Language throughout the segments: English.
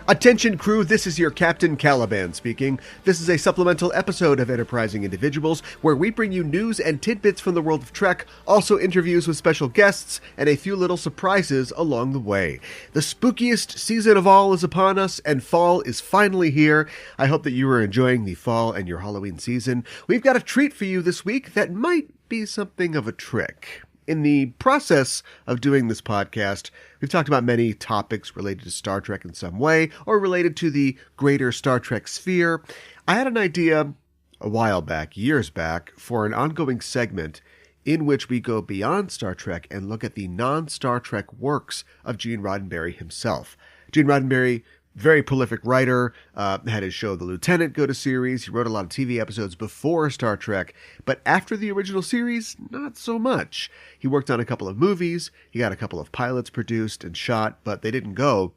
Attention crew, this is your Captain Caliban speaking. This is a supplemental episode of Enterprising Individuals where we bring you news and tidbits from the world of Trek, also interviews with special guests, and a few little surprises along the way. The spookiest season of all is upon us, and fall is finally here. I hope that you are enjoying the fall and your Halloween season. We've got a treat for you this week that might be something of a trick. In the process of doing this podcast, we've talked about many topics related to Star Trek in some way, or related to the greater Star Trek sphere. I had an idea a while back, years back, for an ongoing segment in which we go beyond Star Trek and look at the non-Star Trek works of Gene Roddenberry himself. Gene Roddenberry, very prolific writer, had his show The Lieutenant go to series. He wrote a lot of TV episodes before Star Trek, but after the original series, not so much. He worked on a couple of movies, he got a couple of pilots produced and shot, but they didn't go.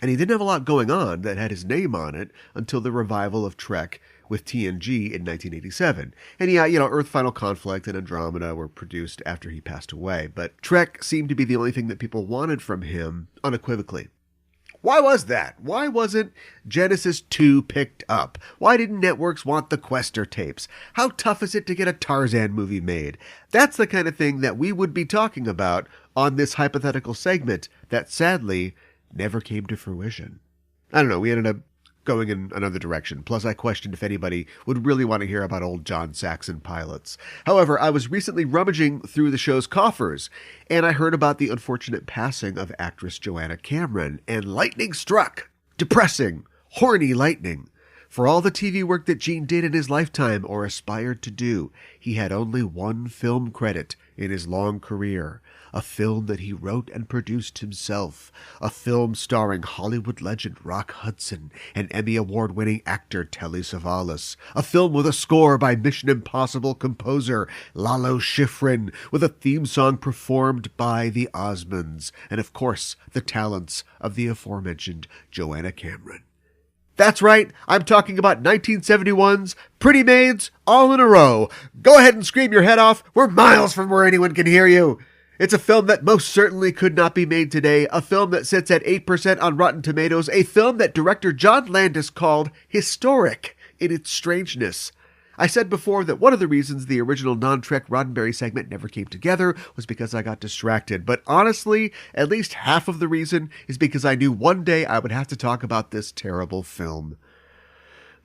And he didn't have a lot going on that had his name on it until the revival of Trek with TNG in 1987. And yeah, Earth Final Conflict and Andromeda were produced after he passed away, but Trek seemed to be the only thing that people wanted from him unequivocally. Why was that? Why wasn't Genesis 2 picked up? Why didn't networks want the Questor tapes? How tough is it to get a Tarzan movie made? That's the kind of thing that we would be talking about on this hypothetical segment that sadly never came to fruition. I don't know, we ended up going in another direction. Plus, I questioned if anybody would really want to hear about old John Saxon pilots. However, I was recently rummaging through the show's coffers, and I heard about the unfortunate passing of actress Joanna Cameron, and lightning struck. Depressing, horny lightning. For all the TV work that Gene did in his lifetime or aspired to do, he had only one film credit in his long career. A film that he wrote and produced himself. A film starring Hollywood legend Rock Hudson and Emmy Award-winning actor Telly Savalas. A film with a score by Mission Impossible composer Lalo Schifrin, with a theme song performed by the Osmonds, and of course, the talents of the aforementioned Joanna Cameron. That's right, I'm talking about 1971's Pretty Maids All in a Row. Go ahead and scream your head off. We're miles from where anyone can hear you. It's a film that most certainly could not be made today, a film that sits at 8% on Rotten Tomatoes, a film that director John Landis called historic in its strangeness. I said before that one of the reasons the original non-Trek Roddenberry segment never came together was because I got distracted, but honestly, at least half of the reason is because I knew one day I would have to talk about this terrible film.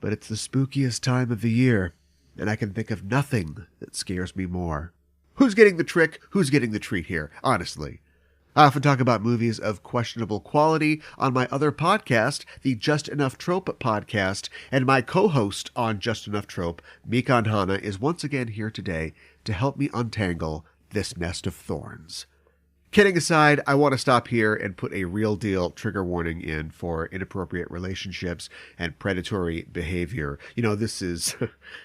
But it's the spookiest time of the year, and I can think of nothing that scares me more. Who's getting the trick? Who's getting the treat here? Honestly. I often talk about movies of questionable quality on my other podcast, the Just Enough Trope Podcast, and my co-host on Just Enough Trope, Mikanhana, is once again here today to help me untangle this nest of thorns. Kidding aside, I want to stop here and put a real deal trigger warning in for inappropriate relationships and predatory behavior. This is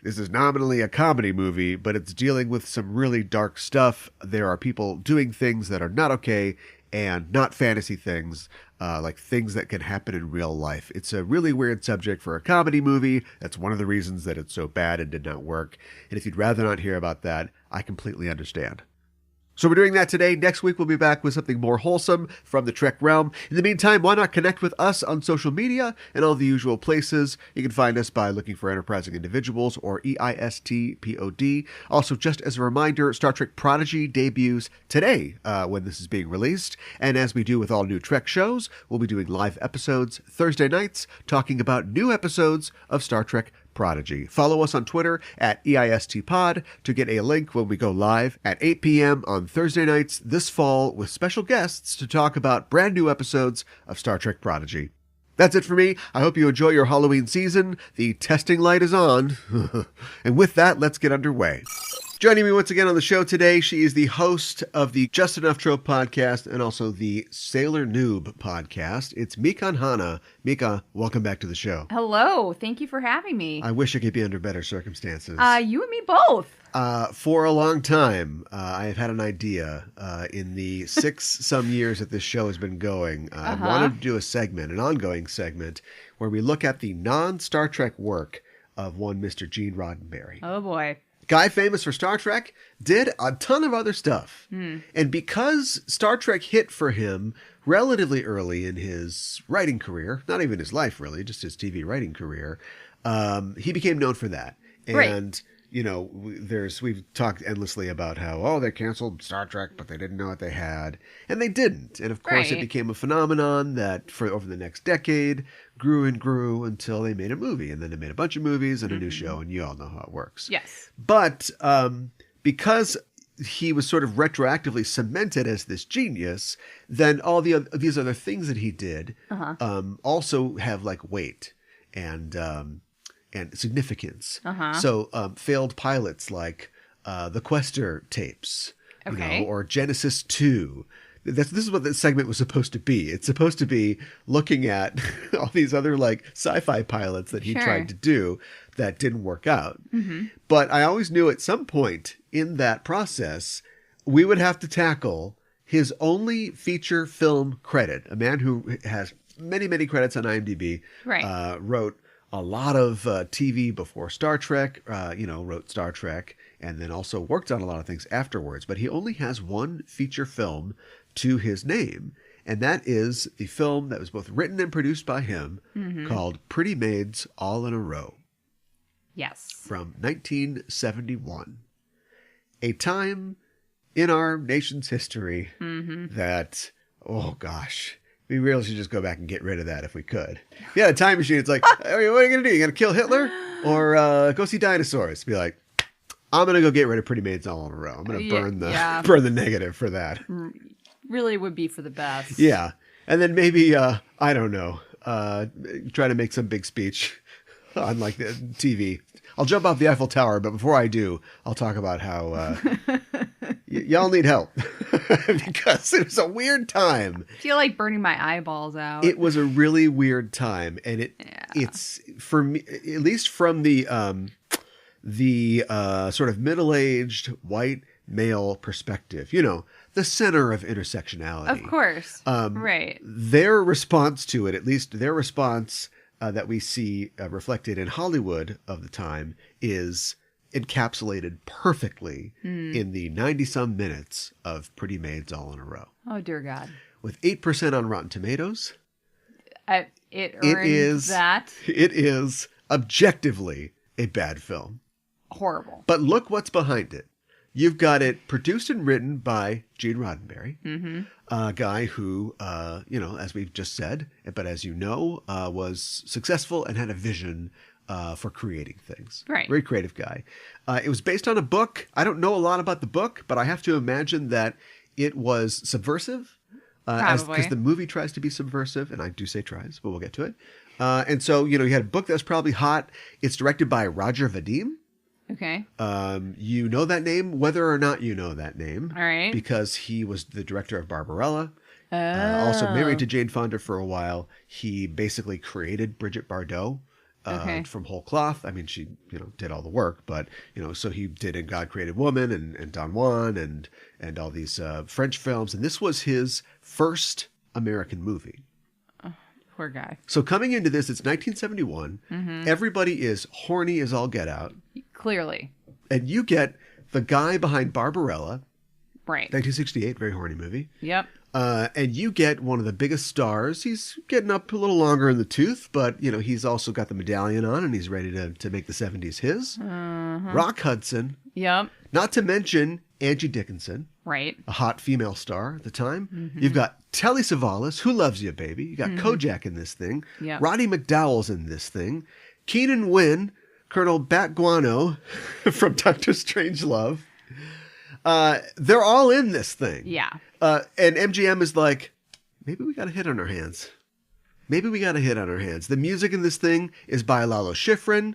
nominally a comedy movie, but it's dealing with some really dark stuff. There are people doing things that are not okay and not fantasy things, like things that can happen in real life. It's a really weird subject for a comedy movie. That's one of the reasons that it's so bad and did not work. And if you'd rather not hear about that, I completely understand. So we're doing that today. Next week, we'll be back with something more wholesome from the Trek realm. In the meantime, why not connect with us on social media and all the usual places? You can find us by looking for Enterprising Individuals or EISTPOD. Also, just as a reminder, Star Trek Prodigy debuts today when this is being released. And as we do with all new Trek shows, we'll be doing live episodes Thursday nights talking about new episodes of Star Trek Prodigy. Follow us on Twitter at EISTPod to get a link when we go live at 8 p.m. on Thursday nights this fall with special guests to talk about brand new episodes of Star Trek Prodigy. That's it for me. I hope you enjoy your Halloween season. The testing light is on. And with that, let's get underway. Joining me once again on the show today, she is the host of the Just Enough Trope Podcast and also the Sailor Noob Podcast. It's Mikanhana. Mika, welcome back to the show. Hello. Thank you for having me. I wish it could be under better circumstances. You and me both. For a long time, I have had an idea in the 6-some years that this show has been going. I wanted to do a segment, an ongoing segment, where we look at the non-Star Trek work of one Mr. Gene Roddenberry. Oh, boy. Guy famous for Star Trek, did a ton of other stuff. And because Star Trek hit for him relatively early in his writing career, not even his life really, just his TV writing career, he became known for that. And, you know, we've talked endlessly about how, they canceled Star Trek, but they didn't know what they had. And they didn't. And of course, it became a phenomenon that for over the next decade grew and grew until they made a movie. And then they made a bunch of movies and a new show. And you all know how it works. Yes. But because he was sort of retroactively cemented as this genius, then all these other things that he did also have like weight and significance. So failed pilots like the Quester tapes, you know, or Genesis 2. This is what this segment was supposed to be. It's supposed to be looking at all these other like sci-fi pilots that he tried to do that didn't work out. But I always knew at some point in that process, we would have to tackle his only feature film credit. A man who has many, many credits on IMDb, wrote a lot of TV before Star Trek, wrote Star Trek, and then also worked on a lot of things afterwards. But he only has one feature film to his name, and that is the film that was both written and produced by him called Pretty Maids All in a Row. Yes. From 1971. A time in our nation's history that, oh gosh, we really should just go back and get rid of that if we could. If you had a time machine, it's like, what are you going to do? You going to kill Hitler or go see dinosaurs? Be like, I'm going to go get rid of Pretty Maids All in a Row. I'm going to burn the negative for that. Really would be for the best. Yeah. And then maybe, I don't know, try to make some big speech on like the TV. I'll jump off the Eiffel Tower, but before I do, I'll talk about how y'all need help because it was a weird time. I feel like burning my eyeballs out. It was a really weird time, and it's for me, at least from the sort of middle-aged white male perspective, you know, the center of intersectionality. Of course. Right. Their response to it, at least their response that we see reflected in Hollywood of the time, is encapsulated perfectly in the 90-some minutes of Pretty Maids All in a Row. Oh, dear God. With 8% on Rotten Tomatoes. It is objectively a bad film. Horrible. But look what's behind it. You've got it produced and written by Gene Roddenberry, a guy who, as we've just said, but as you know, was successful and had a vision for creating things. Right. Very creative guy. It was based on a book. I don't know a lot about the book, but I have to imagine that it was subversive. Because the movie tries to be subversive, and I do say tries, but we'll get to it. And so, you had a book that's probably hot. It's directed by Roger Vadim. Okay. You know that name, whether or not you know that name. All right. Because he was the director of Barbarella. Also married to Jane Fonda for a while. He basically created Brigitte Bardot from whole cloth. I mean, she, did all the work, but, so he did In God Created Woman and Don Juan and all these French films. And this was his first American movie. Poor guy. So coming into this, it's 1971. Everybody is horny as all get out. Clearly. And you get the guy behind Barbarella. Right. 1968, very horny movie. Yep. And you get one of the biggest stars. He's getting up a little longer in the tooth, but, he's also got the medallion on and he's ready to make the 70s his. Rock Hudson. Yep. Not to mention Angie Dickinson. Right. A hot female star at the time. You've got Telly Savalas, Who Loves You, Baby. You got Kojak in this thing. Yep. Roddy McDowell's in this thing. Keenan Wynn, Colonel Bat Guano from Doctor Strangelove. They're all in this thing. Yeah. And MGM is like, maybe we got a hit on our hands. The music in this thing is by Lalo Schifrin,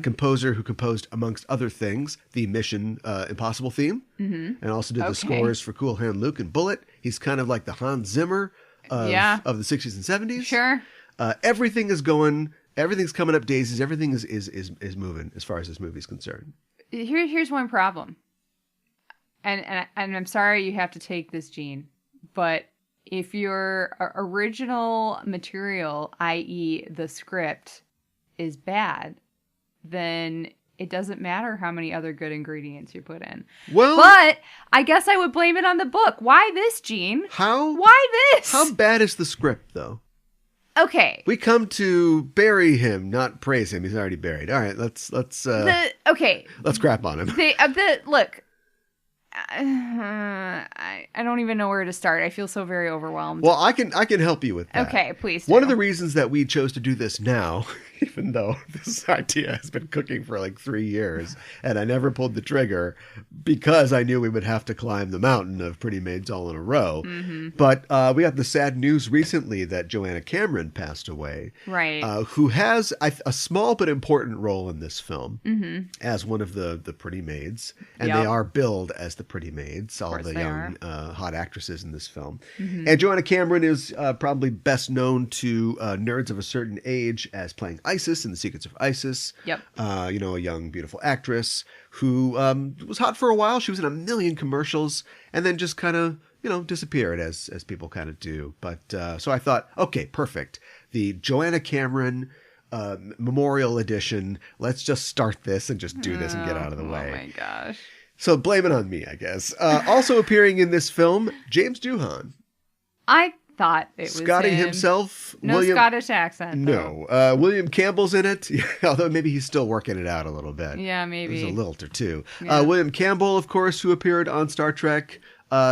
composer who composed, amongst other things, the Mission Impossible theme, and also did the scores for Cool Hand Luke and Bullet. He's kind of like the Hans Zimmer of the 60s and 70s. Sure. Everything's coming up daisies. Everything is moving as far as this movie's concerned. Here's one problem. And I'm sorry you have to take this, Gene, but if your original material, i.e. the script, is bad, then it doesn't matter how many other good ingredients you put in. Well, but I guess I would blame it on the book. Why this, Gene? Why this? How bad is the script, though? Okay. We come to bury him, not praise him. He's already buried. All right, let's crap on him. Look. I don't even know where to start. I feel so very overwhelmed. Well, I can help you with that. Okay, please do. One of the reasons that we chose to do this now, even though this idea has been cooking for like 3 years, and I never pulled the trigger because I knew we would have to climb the mountain of Pretty Maids all in a row. Mm-hmm. But we got the sad news recently that Joanna Cameron passed away. Right. Who has a small but important role in this film as one of the Pretty Maids. And they are billed as the Pretty Maids, all the young hot actresses in this film. Mm-hmm. And Joanna Cameron is probably best known to nerds of a certain age as playing Isis in The Secrets of Isis. Yep. A young, beautiful actress who was hot for a while. She was in a million commercials and then just kind of, disappeared as people kind of do. But so I thought, okay, perfect. The Joanna Cameron Memorial Edition. Let's just start this and just do this and get out of the way. Oh my gosh. So blame it on me, I guess. Also appearing in this film, James Doohan. I thought it was Scotty himself. No Scottish accent. No. William Campbell's in it, although maybe he's still working it out a little bit. Yeah, maybe. There's a lilt or two. Yeah. William Campbell, of course, who appeared on Star Trek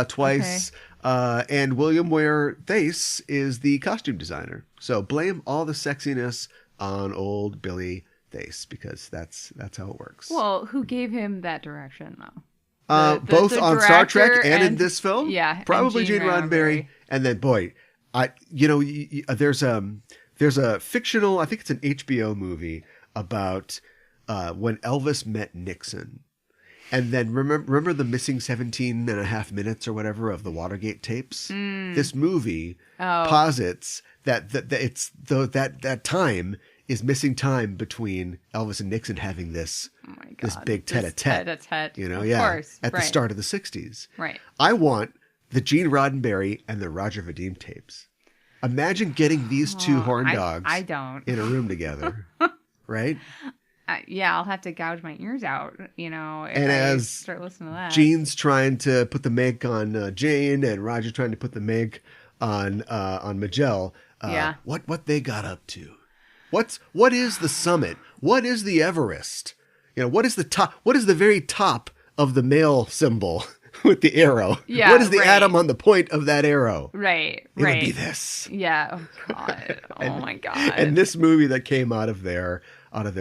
twice. Okay. And William Ware Thaiss is the costume designer. So blame all the sexiness on old Billy Thaiss, because that's how it works. Well, who gave him that direction, though? Both on Star Trek and in this film? Yeah. Probably Gene Roddenberry. And then, boy, there's a fictional, I think it's an HBO movie about when Elvis met Nixon. And then remember the missing 17 and a half minutes or whatever of the Watergate tapes? This movie posits that it's that time is missing time between Elvis and Nixon having this big tete-a-tete. At the start of the 60s. Right. I want the Gene Roddenberry and the Roger Vadim tapes. Imagine getting these two horn dogs in a room together. Right? I'll have to gouge my ears out, if and I as start listening to that. Gene's trying to put the make on Jane and Roger trying to put the make on Majel, what they got up to. What is the summit? What is the Everest? What is the top? What is the very top of the male symbol with the arrow? Yeah, what is the atom on the point of that arrow? Right. It would be this. Yeah. Oh God. Oh my God. And this movie that came out of their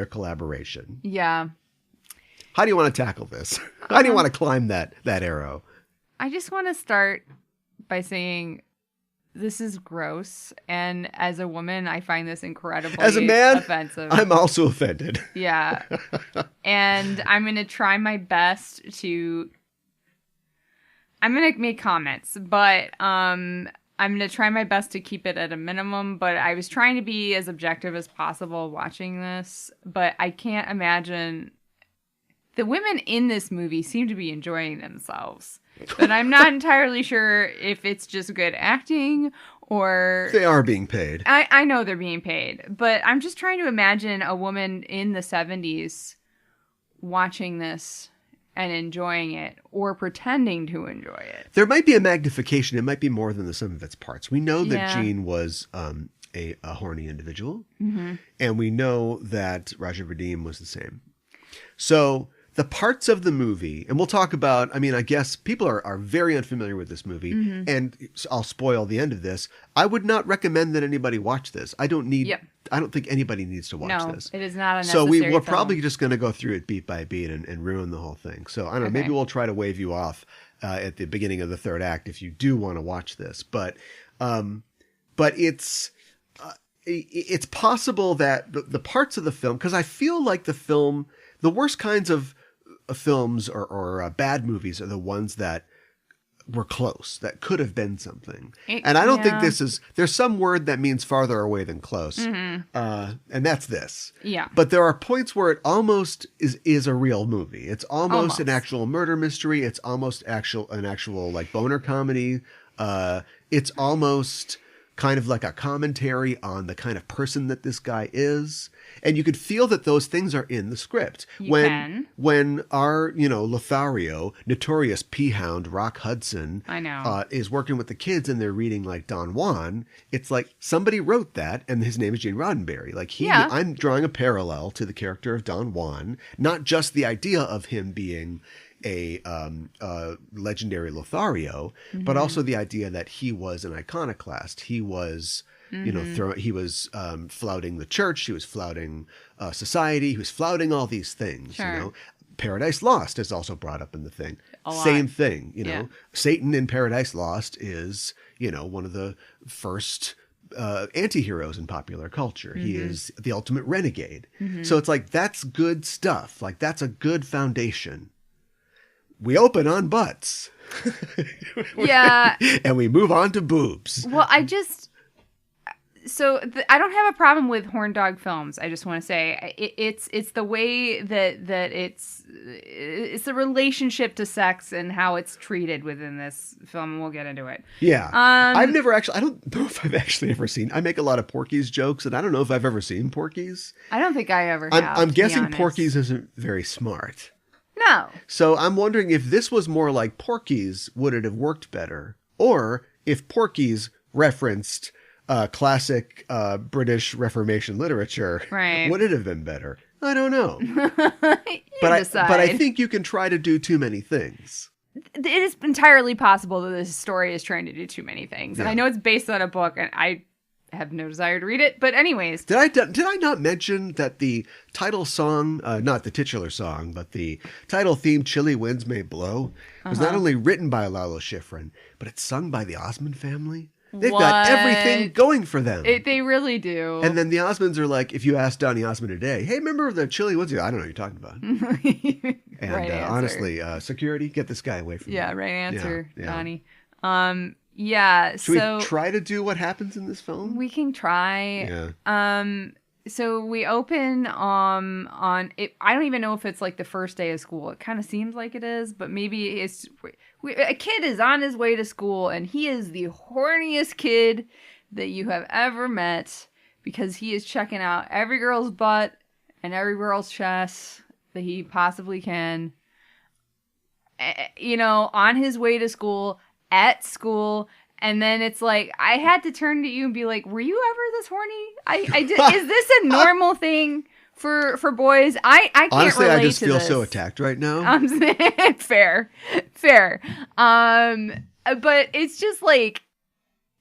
collaboration. Yeah. How do you want to tackle this? How do you want to climb that arrow? I just want to start by saying, this is gross, and as a woman, I find this incredibly as a man, offensive. I'm also offended. Yeah. And I'm going to try my best to... I'm going to make comments, but I'm going to try my best to keep it at a minimum, but I was trying to be as objective as possible watching this, but I can't imagine... The women in this movie seem to be enjoying themselves. But I'm not entirely sure if it's just good acting or... They are being paid. I know they're being paid. But I'm just trying to imagine a woman in the 70s watching this and enjoying it or pretending to enjoy it. There might be a magnification. It might be more than the sum of its parts. We know that Gene was a horny individual. Mm-hmm. And we know that Roger Vadim was the same. So... the parts of the movie, and we'll talk about, I guess people are very unfamiliar with this movie, and I'll spoil the end of this. I would not recommend that anybody watch this. I don't think anybody needs to watch this. No, it is not a necessary So we're film. probably just going to go through it beat by beat and ruin the whole thing. So I don't know, maybe we'll try to wave you off at the beginning of the third act if you do want to watch this. But it's possible that the parts of the film, because I feel like the worst kinds of films or bad movies are the ones that were close, that could have been something. And I don't think there's some word that means farther away than close. Mm-hmm. And that's this. Yeah. But there are points where it almost is a real movie. It's almost an actual murder mystery. It's almost an actual like boner comedy. It's almost kind of like a commentary on the kind of person that this guy is. And you could feel that those things are in the script. When our, Lothario, notorious p-hound, Rock Hudson, I know, is working with the kids and they're reading like Don Juan, it's like somebody wrote that and his name is Gene Roddenberry. Like I'm drawing a parallel to the character of Don Juan, not just the idea of him being a legendary Lothario, but also the idea that he was an iconoclast. He was, he was flouting the church. He was flouting society. He was flouting all these things. Sure. Paradise Lost is also brought up in the thing. Same thing. Satan in Paradise Lost is one of the first anti-heroes in popular culture. He is the ultimate renegade. So it's like that's good stuff. Like that's a good foundation. We open on butts. Yeah. And we move on to boobs. Well, I don't have a problem with horn dog films. I just want to say it's the way that it's the relationship to sex and how it's treated within this film. And we'll get into it. Yeah. I don't know if I've actually ever seen, I make a lot of Porky's jokes and I don't know if I've ever seen Porky's. I don't think I ever have. I'm guessing Porky's isn't very smart. No. So I'm wondering if this was more like Porky's, would it have worked better? Or if Porky's referenced classic British Reformation literature, would it have been better? I don't know. But I think you can try to do too many things. It is entirely possible that this story is trying to do too many things. And I know it's based on a book, and I have no desire to read it. But anyways. Did I not mention that the title song, not the titular song, but the title theme, Chilly Winds May Blow, was not only written by Lalo Schifrin, but it's sung by the Osmond family? They've got everything going for them. They really do. And then the Osmonds are like, if you ask Donny Osmond today, hey, remember the Chilly Winds? I don't know what you're talking about. And right honestly, security, get this guy away from me. Yeah, right answer, yeah. Donnie. Should we try to do what happens in this film? We can try. Yeah. So we open on it. I don't even know if it's like the first day of school. It kind of seems like it is, but maybe it's a kid is on his way to school, and he is the horniest kid that you have ever met because he is checking out every girl's butt and every girl's chest that he possibly can. On his way to school, at school. And then it's like, I had to turn to you and be like, were you ever this horny? Is this a normal thing for boys? I can't honestly, relate I just to feel this. so attacked right now. Fair. But it's just like,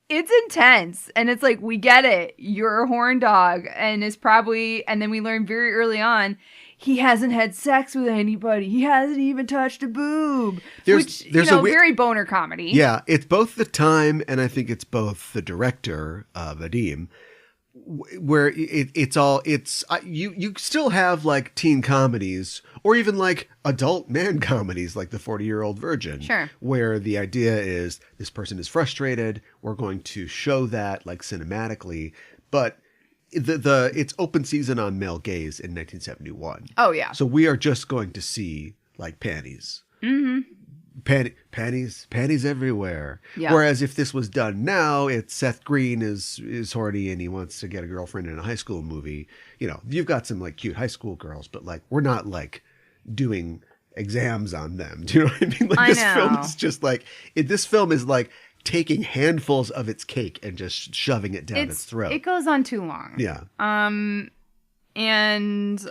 it's intense. And it's like, we get it. You're a horn dog. And then we learn very early on, he hasn't had sex with anybody. He hasn't even touched a boob. There's very boner comedy. Yeah, it's both the time, and I think it's both the director, Vadim, where you still have like teen comedies or even like adult man comedies like The 40-Year-Old Virgin. Sure. Where the idea is this person is frustrated. We're going to show that like cinematically, but it's open season on male gaze in 1971. Oh yeah. So we are just going to see like panties. Mm-hmm. Panties everywhere. Yeah. Whereas if this was done now, it's Seth Green is horny and he wants to get a girlfriend in a high school movie. You've got some like cute high school girls, but like we're not like doing exams on them. Do you know what I mean? Like this film is just like this film is like taking handfuls of its cake and just shoving it down its throat. It goes on too long. Yeah. And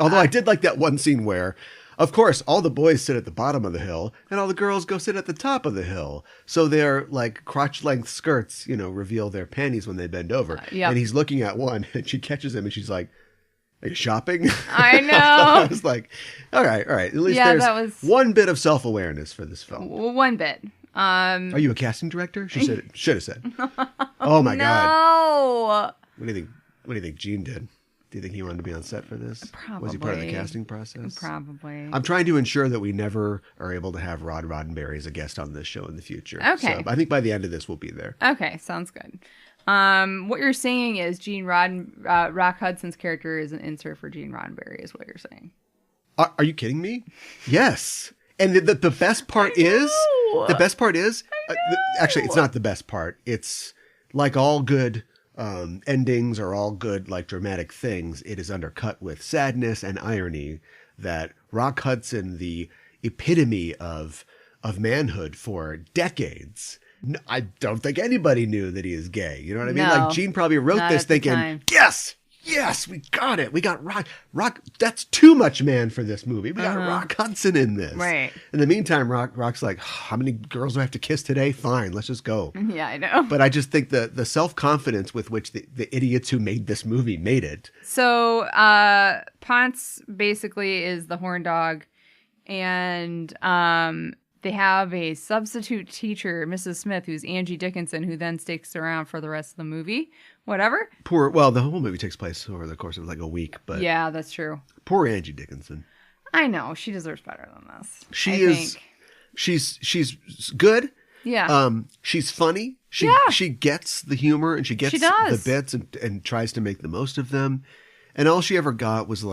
although I did like that one scene where, of course, all the boys sit at the bottom of the hill and all the girls go sit at the top of the hill. So their like crotch length skirts, reveal their panties when they bend over. Yep. And he's looking at one and she catches him and she's like, are you shopping? I know. I was like, all right. At least there's one bit of self-awareness for this film. One bit. Are you a casting director? She should have said. Oh my God. What do you think Gene did? Do you think he wanted to be on set for this? Probably. Was he part of the casting process? Probably. I'm trying to ensure that we never are able to have Rod Roddenberry as a guest on this show in the future. Okay. So I think by the end of this, we'll be there. Okay, sounds good. What you're saying is Rock Hudson's character is an insert for Gene Roddenberry, is what you're saying. Are you kidding me? Yes. And the best part is, actually, it's not the best part. It's like all good endings are all good, like dramatic things, it is undercut with sadness and irony that Rock Hudson, the epitome of manhood for decades, I don't think anybody knew that he is gay. You know what I mean? No, like Gene probably wrote this thinking, yes, we got it. We got Rock. That's too much man for this movie. We got Rock Hudson in this. Right. In the meantime, Rock's like, how many girls do I have to kiss today? Fine, let's just go. Yeah, I know. But I just think the self-confidence with which the idiots who made this movie made it. So Ponce basically is the horn dog, and they have a substitute teacher, Mrs. Smith, who's Angie Dickinson, who then sticks around for the rest of the movie. Whatever. Well, the whole movie takes place over the course of like a week, but yeah, that's true. Poor Angie Dickinson. I know, she deserves better than this. She's good. Yeah. She's funny. She gets the humor and she gets the bits and tries to make the most of them. And all she ever got was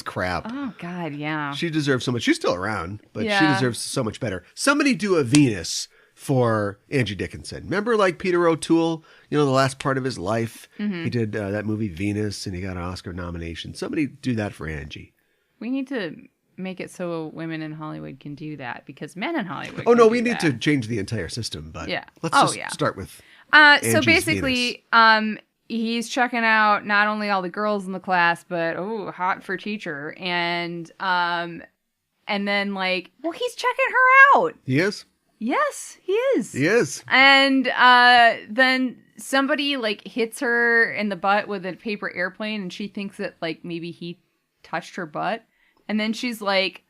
crap. Oh God, yeah. She deserves so much. She's still around, but she deserves so much better. Somebody do a Venus for Angie Dickinson. Remember, like Peter O'Toole, the last part of his life, he did that movie Venus, and he got an Oscar nomination. Somebody do that for Angie. We need to make it so women in Hollywood can do that, because men in Hollywood. Oh no, we need to change the entire system. But let's start with. So basically, Venus. He's checking out not only all the girls in the class, but hot for teacher, and then he's checking her out. He is. Yes, he is. He is. And then somebody hits her in the butt with a paper airplane, and she thinks that maybe he touched her butt. And then she's like,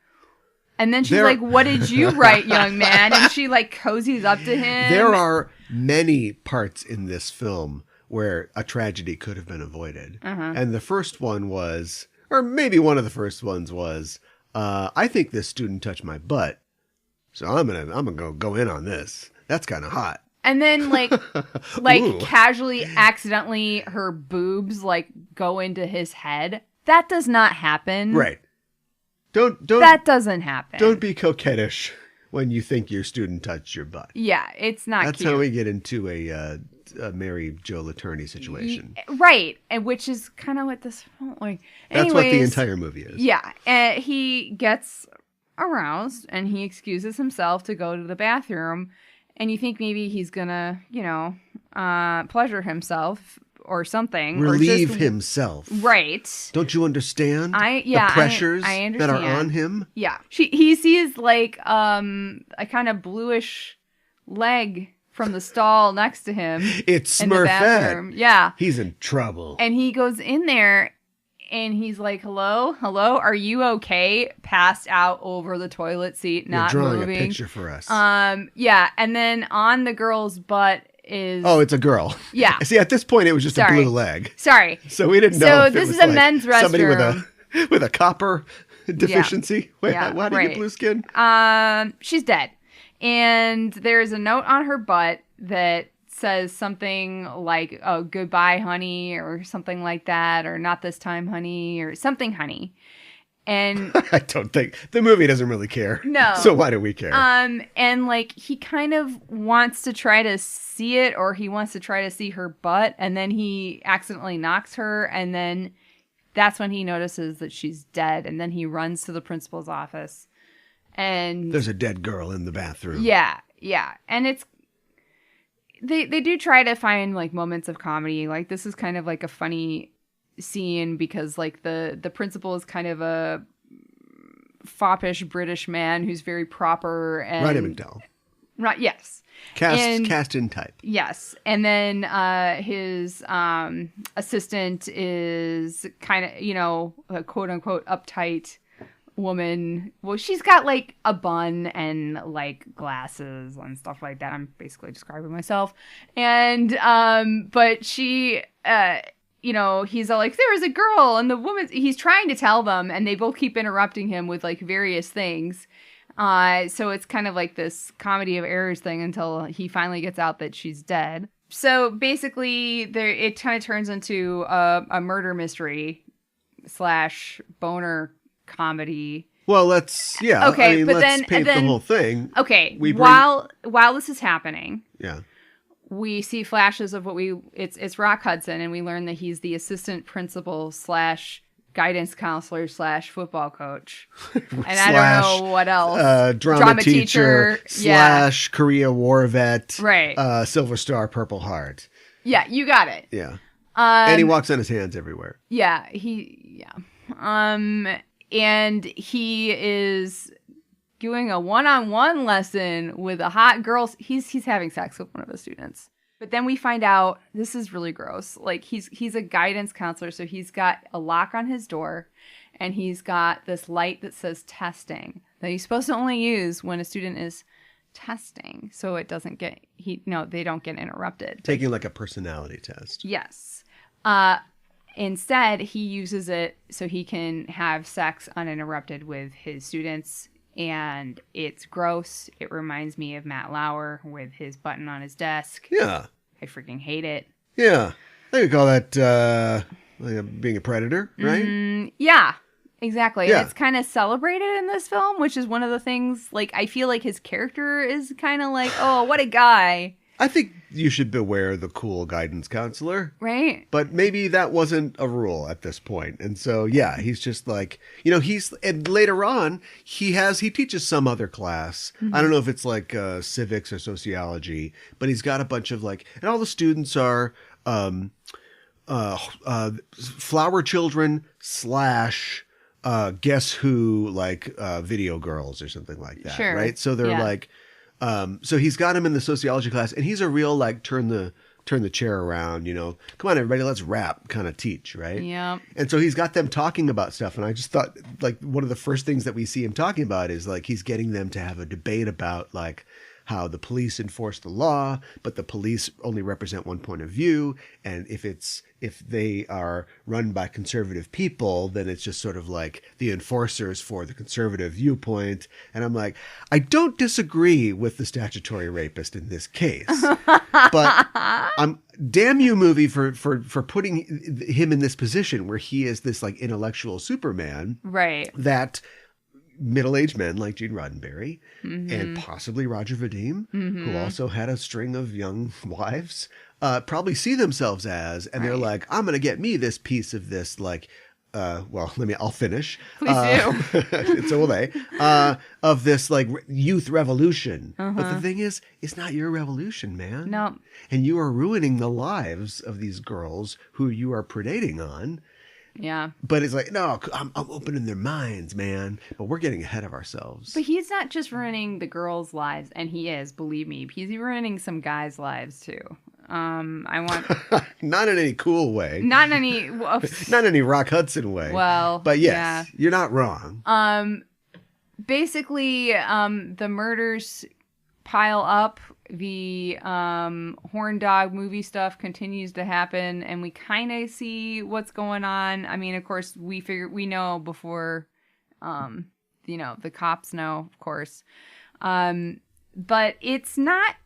what did you write, young man? And she cozies up to him. There are many parts in this film where a tragedy could have been avoided. And the first one was, or maybe one of the first ones was, I think this student touched my butt. So I'm gonna go in on this. That's kind of hot. And then casually, accidentally, her boobs go into his head. That does not happen. Right. Don't. That doesn't happen. Don't be coquettish when you think your student touched your butt. Yeah, it's not. That's cute. how we get into a Mary Jo Laterney situation. Right, and which is kind of what this film That's what the entire movie is. Yeah, and he gets aroused and he excuses himself to go to the bathroom, and you think maybe he's gonna, pleasure himself or something, relieve himself. Right? Don't you understand? The pressures I understand. that are on him. Yeah, he sees a kind of bluish leg from the stall next to him. It's in the bathroom. Smurfette. Yeah, he's in trouble, and he goes in there. And he's like, hello, are you okay? Passed out over the toilet seat, not moving. You're drawing a picture for us. Yeah, and then on the girl's butt is... Oh, it's a girl. Yeah. See, at this point, it was just a blue leg. Sorry. So we didn't know So if this it was is a men's restroom. Somebody with a copper deficiency. Wait, how do you get blue skin? She's dead. And there's a note on her butt that says something like, oh, goodbye, honey, or something like that, or not this time, honey, or something, honey. And I don't think the movie doesn't really care. No. So why do we care? And he kind of wants to try to see it, or he wants to try to see her butt, and then he accidentally knocks her, and then that's when he notices that she's dead, and then he runs to the principal's office. And there's a dead girl in the bathroom. Yeah. And it's They do try to find moments of comedy. This is kind of a funny scene because the principal is kind of a foppish British man who's very proper and Roddy McDowell. Right. Yes. Cast in type. Yes. And then his assistant is kind of, a quote unquote uptight woman. Well, she's got a bun and glasses and stuff like that. I'm basically describing myself. And but she he's all there was a girl, and the woman, he's trying to tell them, and they both keep interrupting him with various things. So it's kind of this comedy of errors thing until he finally gets out that she's dead. So basically it kind of turns into a murder mystery / boner comedy. Well, let's paint the whole thing. Okay, while this is happening, we see flashes of it's Rock Hudson, and we learn that he's the assistant principal / guidance counselor / football coach. And I don't know what else. Drama teacher / Korea War vet. Right. Silver Star, Purple Heart. Yeah, you got it. Yeah. And he walks on his hands everywhere. Yeah, and he is doing a one-on-one lesson with a hot girl. He's having sex with one of the students. But then we find out, this is really gross. Like, he's a guidance counselor, so he's got a lock on his door, and he's got this light that says testing that he's supposed to only use when a student is testing, so it doesn't get they don't get interrupted. Taking like a personality test. Yes. Instead, he uses it so he can have sex uninterrupted with his students, and it's gross. It reminds me of Matt Lauer with his button on his desk. Yeah. I freaking hate it. Yeah. I think we call that being a predator, right? Yeah, exactly. Yeah. And it's kind of celebrated in this film, which is one of the things, like, I feel like his character is kind of like, oh, what a guy. I think you should beware the cool guidance counselor. Right. But maybe that wasn't a rule at this point. And so, yeah, he's just like, and later on, he teaches some other class. Mm-hmm. I don't know if it's like civics or sociology, but he's got a bunch of and all the students are flower children / guess who, video girls or something like that. Sure. Right. So they're so he's got him in the sociology class, and he's a real turn the chair around, come on everybody, let's rap kind of teach, right? Yeah. And so he's got them talking about stuff, and I just thought one of the first things that we see him talking about is he's getting them to have a debate about how the police enforce the law, but the police only represent one point of view, and if they are run by conservative people, then it's just sort of like the enforcers for the conservative viewpoint. And I'm like, I don't disagree with the statutory rapist in this case, but damn you, movie, for putting him in this position where he is this intellectual Superman, right? That middle-aged men like Gene Roddenberry and possibly Roger Vadim, who also had a string of young wives, probably see themselves as, and they're like, I'm going to get me this piece of this, I'll finish. Please do. And so will they, of this youth revolution. But the thing is, it's not your revolution, man. No. And you are ruining the lives of these girls who you are predating on. Yeah. But it's no, I'm opening their minds, man. But we're getting ahead of ourselves. But he's not just ruining the girls' lives, and he is, believe me. He's ruining some guys' lives, too. I want... Not in any cool way. Not in any... Not in any Rock Hudson way. Well, but yes, you're not wrong. Basically, the murders pile up. The horn dog movie stuff continues to happen, and we kind of see what's going on. I mean, of course, we know before, the cops know, of course. But it's not.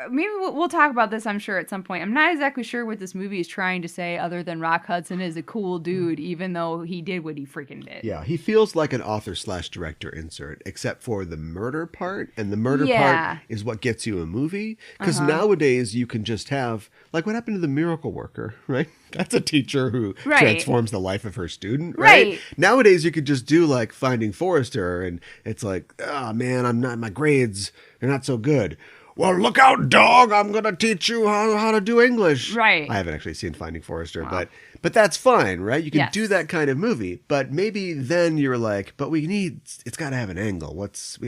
Maybe we'll talk about this, I'm sure, at some point. I'm not exactly sure what this movie is trying to say, other than Rock Hudson is a cool dude, even though he did what he freaking did. Yeah, he feels like an author/director insert, except for the murder part. And the murder part is what gets you a movie. Because nowadays you can just have, what happened to The Miracle Worker, right? That's a teacher who transforms the life of her student, right? Nowadays you could just do Finding Forrester, and it's oh man, my grades, they're not so good. Well, look out, dog! I'm gonna teach you how to do English. Right. I haven't actually seen Finding Forrester, but that's fine, right? You can do that kind of movie, but maybe then you're but it's got to have an angle. It's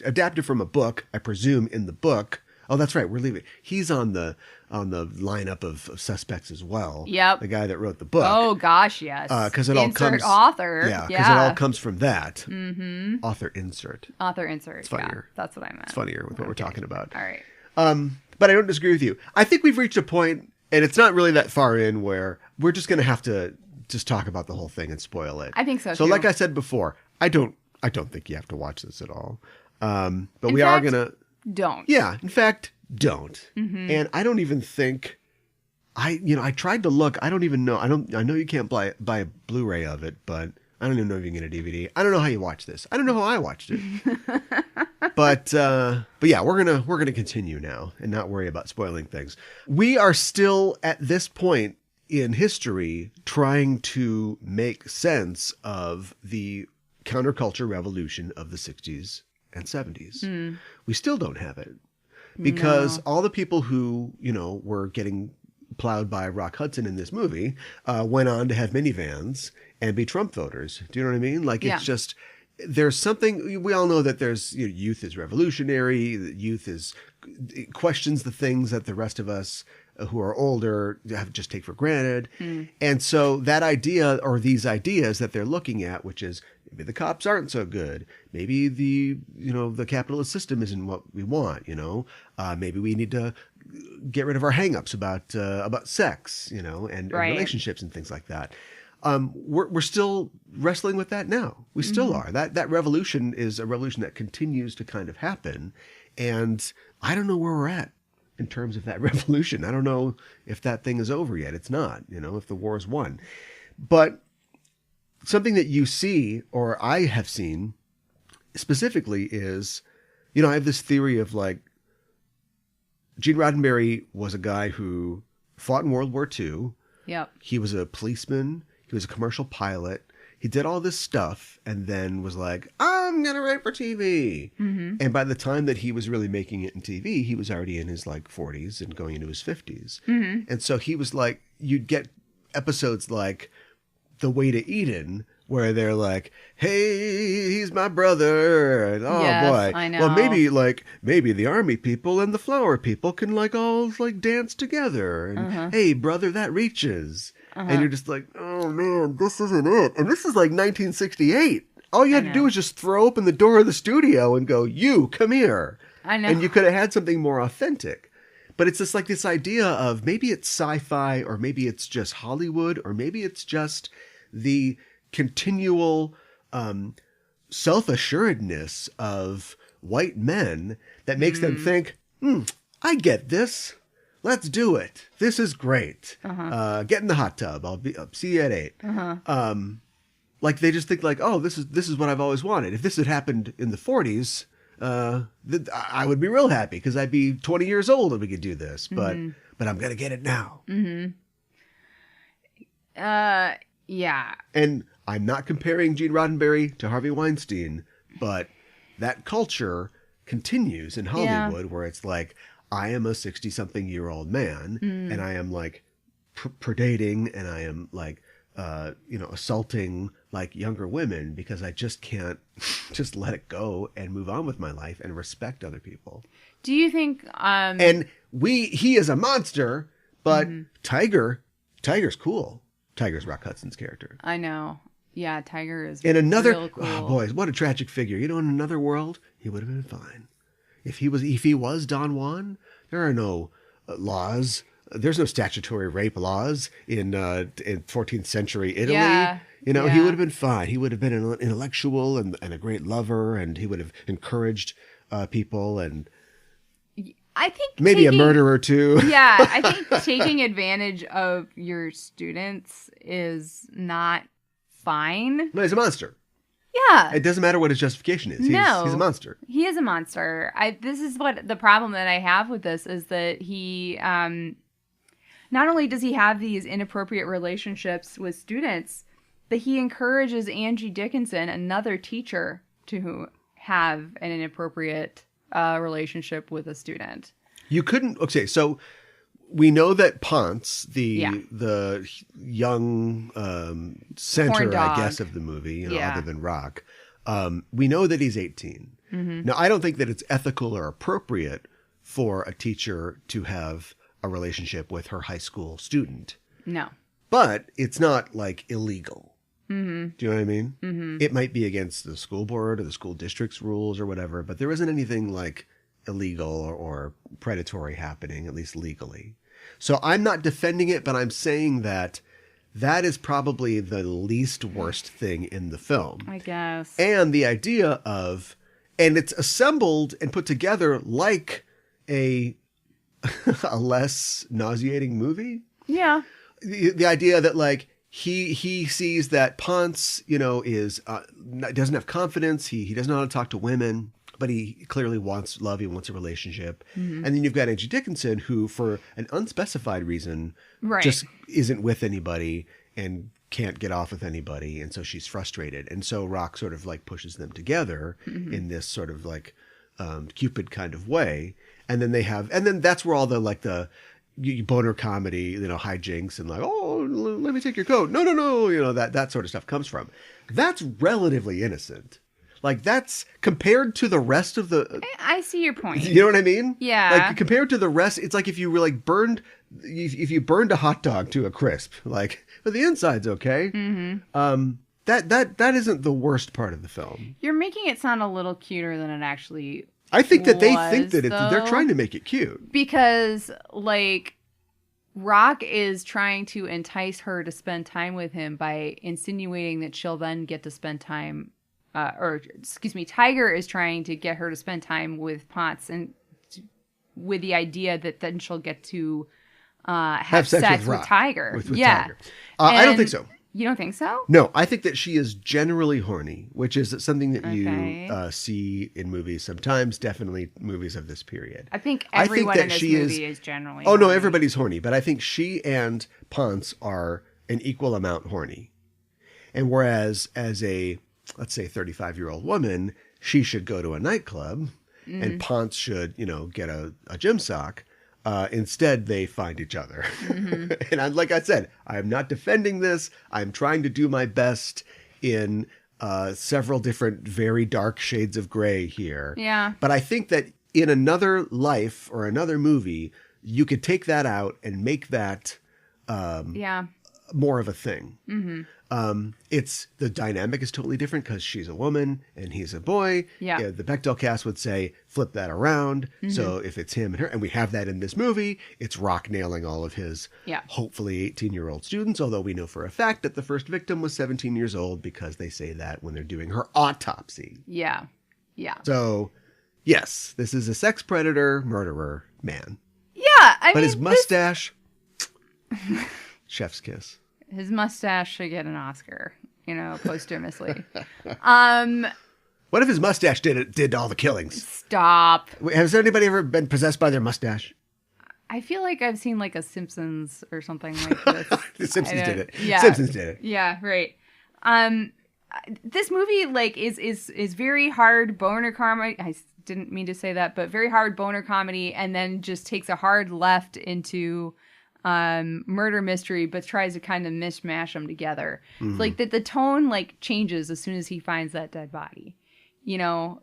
adapted from a book, I presume, in the book. Oh, that's right. We're leaving. He's on the lineup of suspects as well. Yep. The guy that wrote the book. Oh gosh, yes. Because it all comes author. Yeah. Because it all comes from that. Mm-hmm. Author insert. Author insert. It's funnier. Yeah, that's what I meant. It's funnier with what we're talking about. All right. But I don't disagree with you. I think we've reached a point, and it's not really that far in, where we're just going to have to just talk about the whole thing and spoil it. I think so. So, too. like I said before, I don't think you have to watch this at all. But we are going to. Don't. Yeah. In fact, don't. Mm-hmm. And I don't even think I tried to look. I don't even know. I know you can't buy a Blu-ray of it, but I don't even know if you can get a DVD. I don't know how you watch this. I don't know how I watched it. But yeah, we're gonna continue now and not worry about spoiling things. We are still at this point in history trying to make sense of the counterculture revolution of the 60s and 70s. We still don't have it because all the people who, were getting plowed by Rock Hudson in this movie went on to have minivans and be Trump voters. Do you know what I mean? Like, it's just, there's something, we all know that there's, youth is revolutionary, that youth questions the things that the rest of us who are older just take for granted. And so that idea, or these ideas that they're looking at, which is maybe the cops aren't so good, maybe the capitalist system isn't what we want, maybe we need to get rid of our hangups about sex, and relationships and things like that. We're still wrestling with that now. We still are. That revolution is a revolution that continues to kind of happen. And I don't know where we're at in terms of that revolution. I don't know if that thing is over yet. It's not, if the war is won. But something that you see, or I have seen specifically, is, I have this theory of like, Gene Roddenberry was a guy who fought in World War II. Yep. He was a policeman. He was a commercial pilot. He did all this stuff and then was like, I'm going to write for TV. And by the time that he was really making it in TV, he was already in his like 40s and going into his 50s. And so he was like, you'd get episodes like The Way to Eden, where they're like, hey, he's my brother. And, oh, yes, boy. I know. Well, maybe the army people and the flower people can like all like dance together. And hey, brother, that reaches. And you're just like, oh man, this isn't it. And this is like 1968. All you had to do was just throw open the door of the studio and go, you, come here. I know. And you could have had something more authentic. But it's just like this idea of maybe it's sci-fi, or maybe it's just Hollywood, or maybe it's just the continual self-assuredness of white men that makes them think, I get this. Let's do it. This is great. Get in the hot tub. I'll see you at 8. Like they just think like, oh, this is what I've always wanted. If this had happened in the 40s, I would be real happy because I'd be 20 years old and we could do this. But I'm gonna get it now. Yeah. And I'm not comparing Gene Roddenberry to Harvey Weinstein, but that culture continues in Hollywood where it's like, I am a 60-something-year-old man, and I am like predating, and I am like, assaulting like younger women because I just can't just let it go and move on with my life and respect other people. Do you think? And he is a monster, but Tiger's cool. Tiger's Rock Hudson's character. I know. Yeah, Tiger is in another. real cool. Oh, boys, what a tragic figure! In another world, he would have been fine. If he was Don Juan, there are no laws. There's no statutory rape laws in 14th century Italy. Yeah, he would have been fine. He would have been an intellectual and a great lover, and he would have encouraged people, and I think maybe a murderer too. Yeah, I think taking advantage of your students is not fine. No, he's a monster. Yeah. It doesn't matter what his justification is. He's a monster. He is a monster. This is what the problem that I have with this is that he, not only does he have these inappropriate relationships with students, but he encourages Angie Dickinson, another teacher, to have an inappropriate relationship with a student. You couldn't. Okay, so we know that Ponce, the young center, I guess, of the movie, other than Rock, we know that he's 18. Now, I don't think that it's ethical or appropriate for a teacher to have a relationship with her high school student. No. But it's not like illegal. Do you know what I mean? It might be against the school board or the school district's rules or whatever, but there isn't anything like illegal or predatory happening, at least legally. So I'm not defending it, but I'm saying that is probably the least worst thing in the film. I guess. And the idea of, and it's assembled and put together like a less nauseating movie. Yeah. The idea that like he sees that Ponce, is doesn't have confidence. He doesn't know how to talk to women. but he clearly wants love. He wants a relationship. And then you've got Angie Dickinson, who, for an unspecified reason, just isn't with anybody and can't get off with anybody. And so she's frustrated. And so Rock sort of like pushes them together in this sort of like Cupid kind of way. And then that's where all the like the boner comedy, hijinks and like, oh, let me take your coat. No. That sort of stuff comes from. That's relatively innocent. Like, that's compared to the rest of the... I see your point. You know what I mean? Yeah. Like, compared to the rest, it's like if you were, like, if you burned a hot dog to a crisp, like, but the inside's okay. That isn't the worst part of the film. You're making it sound a little cuter than it actually I think that they was, think that they're though. trying to make it cute. Because, like, Rock is trying to entice her to spend time with him by insinuating that she'll then get to spend time... Tiger is trying to get her to spend time with Ponce and with the idea that then she'll get to have sex with Tiger. With Tiger. I don't think so. You don't think so? No, I think that she is generally horny, which is something that you see in movies sometimes, definitely movies of this period. I think everyone in this movie is generally horny. No, everybody's horny, but I think she and Ponce are an equal amount horny. And whereas as a... let's say 35-year-old woman, she should go to a nightclub and Ponce should, get a gym sock. Instead, they find each other. And like I said, I'm not defending this. I'm trying to do my best in several different, very dark shades of gray here. Yeah. But I think that in another life or another movie, you could take that out and make that more of a thing. It's the dynamic is totally different because she's a woman and he's a boy. Yeah. The Bechdel cast would say flip that around. So if it's him and her, and we have that in this movie, it's Rock nailing all of his hopefully 18-year-old students. Although we know for a fact that the first victim was 17 years old because they say that when they're doing her autopsy. Yeah. So yes, this is a sex predator murderer man. Yeah, but his mustache, chef's kiss. His mustache should get an Oscar, posthumously. What if his mustache did all the killings? Stop. Has anybody ever been possessed by their mustache? I feel like I've seen like a Simpsons or something like this. The Simpsons did it. Yeah. Simpsons did it. Yeah, right. This movie like is very hard boner comedy. I didn't mean to say that, but very hard boner comedy, and then just takes a hard left into murder mystery, but tries to kind of mishmash them together. It's like the tone like changes as soon as he finds that dead body,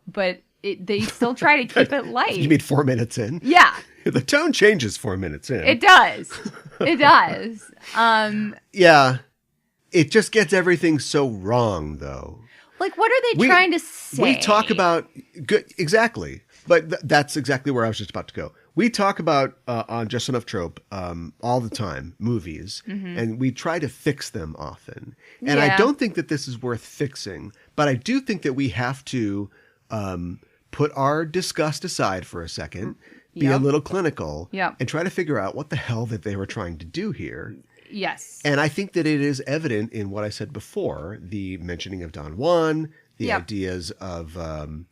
but they still try to keep it light. You mean 4 minutes in? Yeah. The tone changes 4 minutes in. It does. It does. Yeah. It just gets everything so wrong, though. Like, what are they trying to say? We talk about... Exactly. But that's exactly where I was just about to go. We talk about, on Just Enough Trope, all the time, movies, and we try to fix them often. And I don't think that this is worth fixing, but I do think that we have to put our disgust aside for a second, be a little clinical, and try to figure out what the hell that they were trying to do here. Yes. And I think that it is evident in what I said before, the mentioning of Don Juan, the ideas of them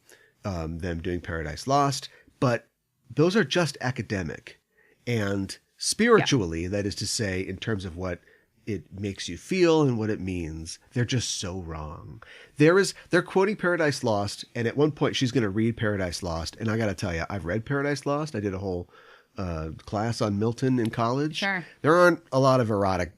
doing Paradise Lost, but those are just academic. And spiritually, that is to say, in terms of what it makes you feel and what it means, they're just so wrong. They're quoting Paradise Lost, and at one point she's going to read Paradise Lost, and I got to tell you, I've read Paradise Lost. I did a whole class on Milton in college. Sure. There aren't a lot of erotic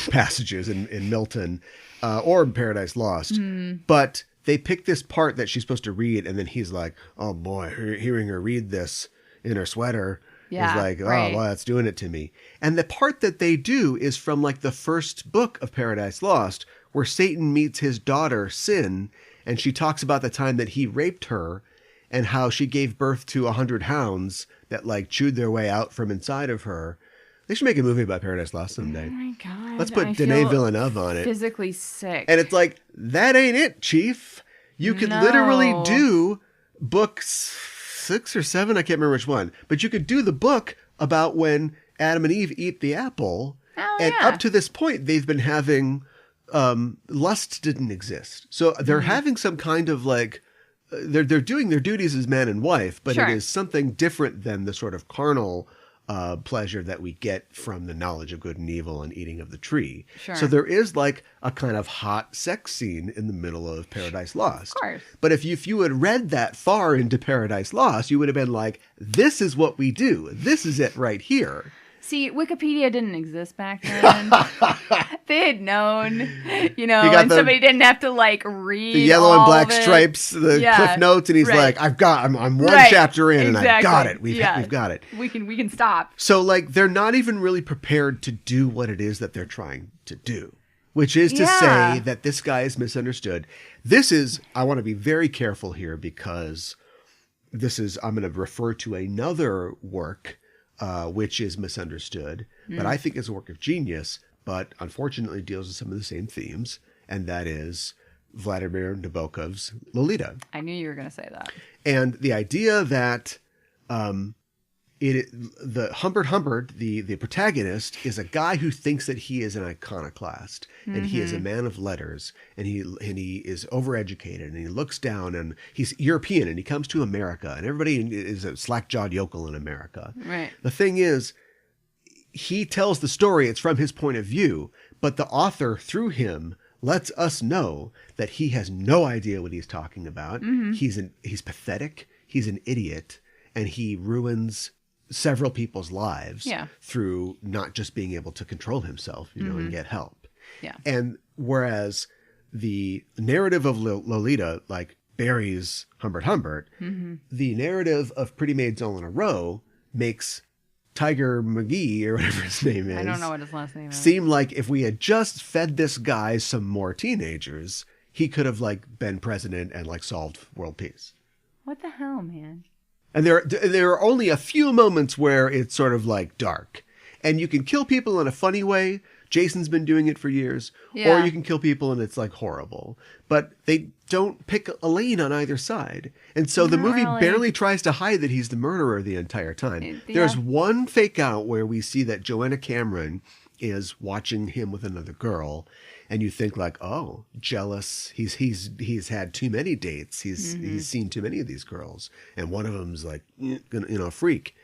passages in Milton or in Paradise Lost, but they pick this part that she's supposed to read, and then he's like, oh boy, hearing her read this in her sweater is like, oh, well, that's doing it to me. And the part that they do is from like the first book of Paradise Lost, where Satan meets his daughter, Sin, and she talks about the time that he raped her and how she gave birth to 100 hounds that like chewed their way out from inside of her. They should make a movie about Paradise Lost someday. Oh my God. Let's put Denis Villeneuve on it. Physically sick. And it's like, that ain't it, Chief. You could literally do books 6 or 7, I can't remember which one, but you could do the book about when Adam and Eve eat the apple. And up to this point, they've been having, lust didn't exist. So they're having some kind of like they're doing their duties as man and wife, but Sure. it is something different than the sort of carnal pleasure that we get from the knowledge of good and evil and eating of the tree. Sure. So there is like a kind of hot sex scene in the middle of Paradise Lost. Of course. But if you had read that far into Paradise Lost, you would have been like, this is what we do. This is it right here. See, Wikipedia didn't exist back then. They had known, somebody didn't have to like read the yellow and all black of it. stripes, the cliff notes, and he's right. like, I'm one Right. chapter in, and Exactly. I've got it. We've Yeah. got it. We can stop. So like they're not even really prepared to do what it is that they're trying to do, which is to say that this guy is misunderstood. I want to be very careful here because I'm going to refer to another work which is misunderstood, but I think is a work of genius, but unfortunately deals with some of the same themes, and that is Vladimir Nabokov's Lolita. I knew you were going to say that. And the idea that the Humbert, the protagonist, is a guy who thinks that he is an iconoclast, and he is a man of letters, and he is overeducated, and he looks down, and he's European, and he comes to America, and everybody is a slack-jawed yokel in America. Right. The thing is, he tells the story, it's from his point of view, but the author, through him, lets us know that he has no idea what he's talking about. He's pathetic, he's an idiot, and he ruins several people's lives through not just being able to control himself, and get help. Yeah. And whereas the narrative of Lolita like buries Humbert, the narrative of Pretty Maids All in a Row makes Tiger McGee, or whatever his name is, I don't know what his last name is, seem like if we had just fed this guy some more teenagers, he could have like been president and like solved world peace. What the hell, man? And there are only a few moments where it's sort of like dark, and you can kill people in a funny way. Jason's been doing it for years. Yeah. Or you can kill people and it's like horrible. But they don't pick a lane on either side. And so the movie barely tries to hide that he's the murderer the entire time. Yeah. There's one fake out where we see that Joanna Cameron is watching him with another girl, and you think like, oh, jealous. He's had too many dates. He's seen too many of these girls, and one of them's like, a freak.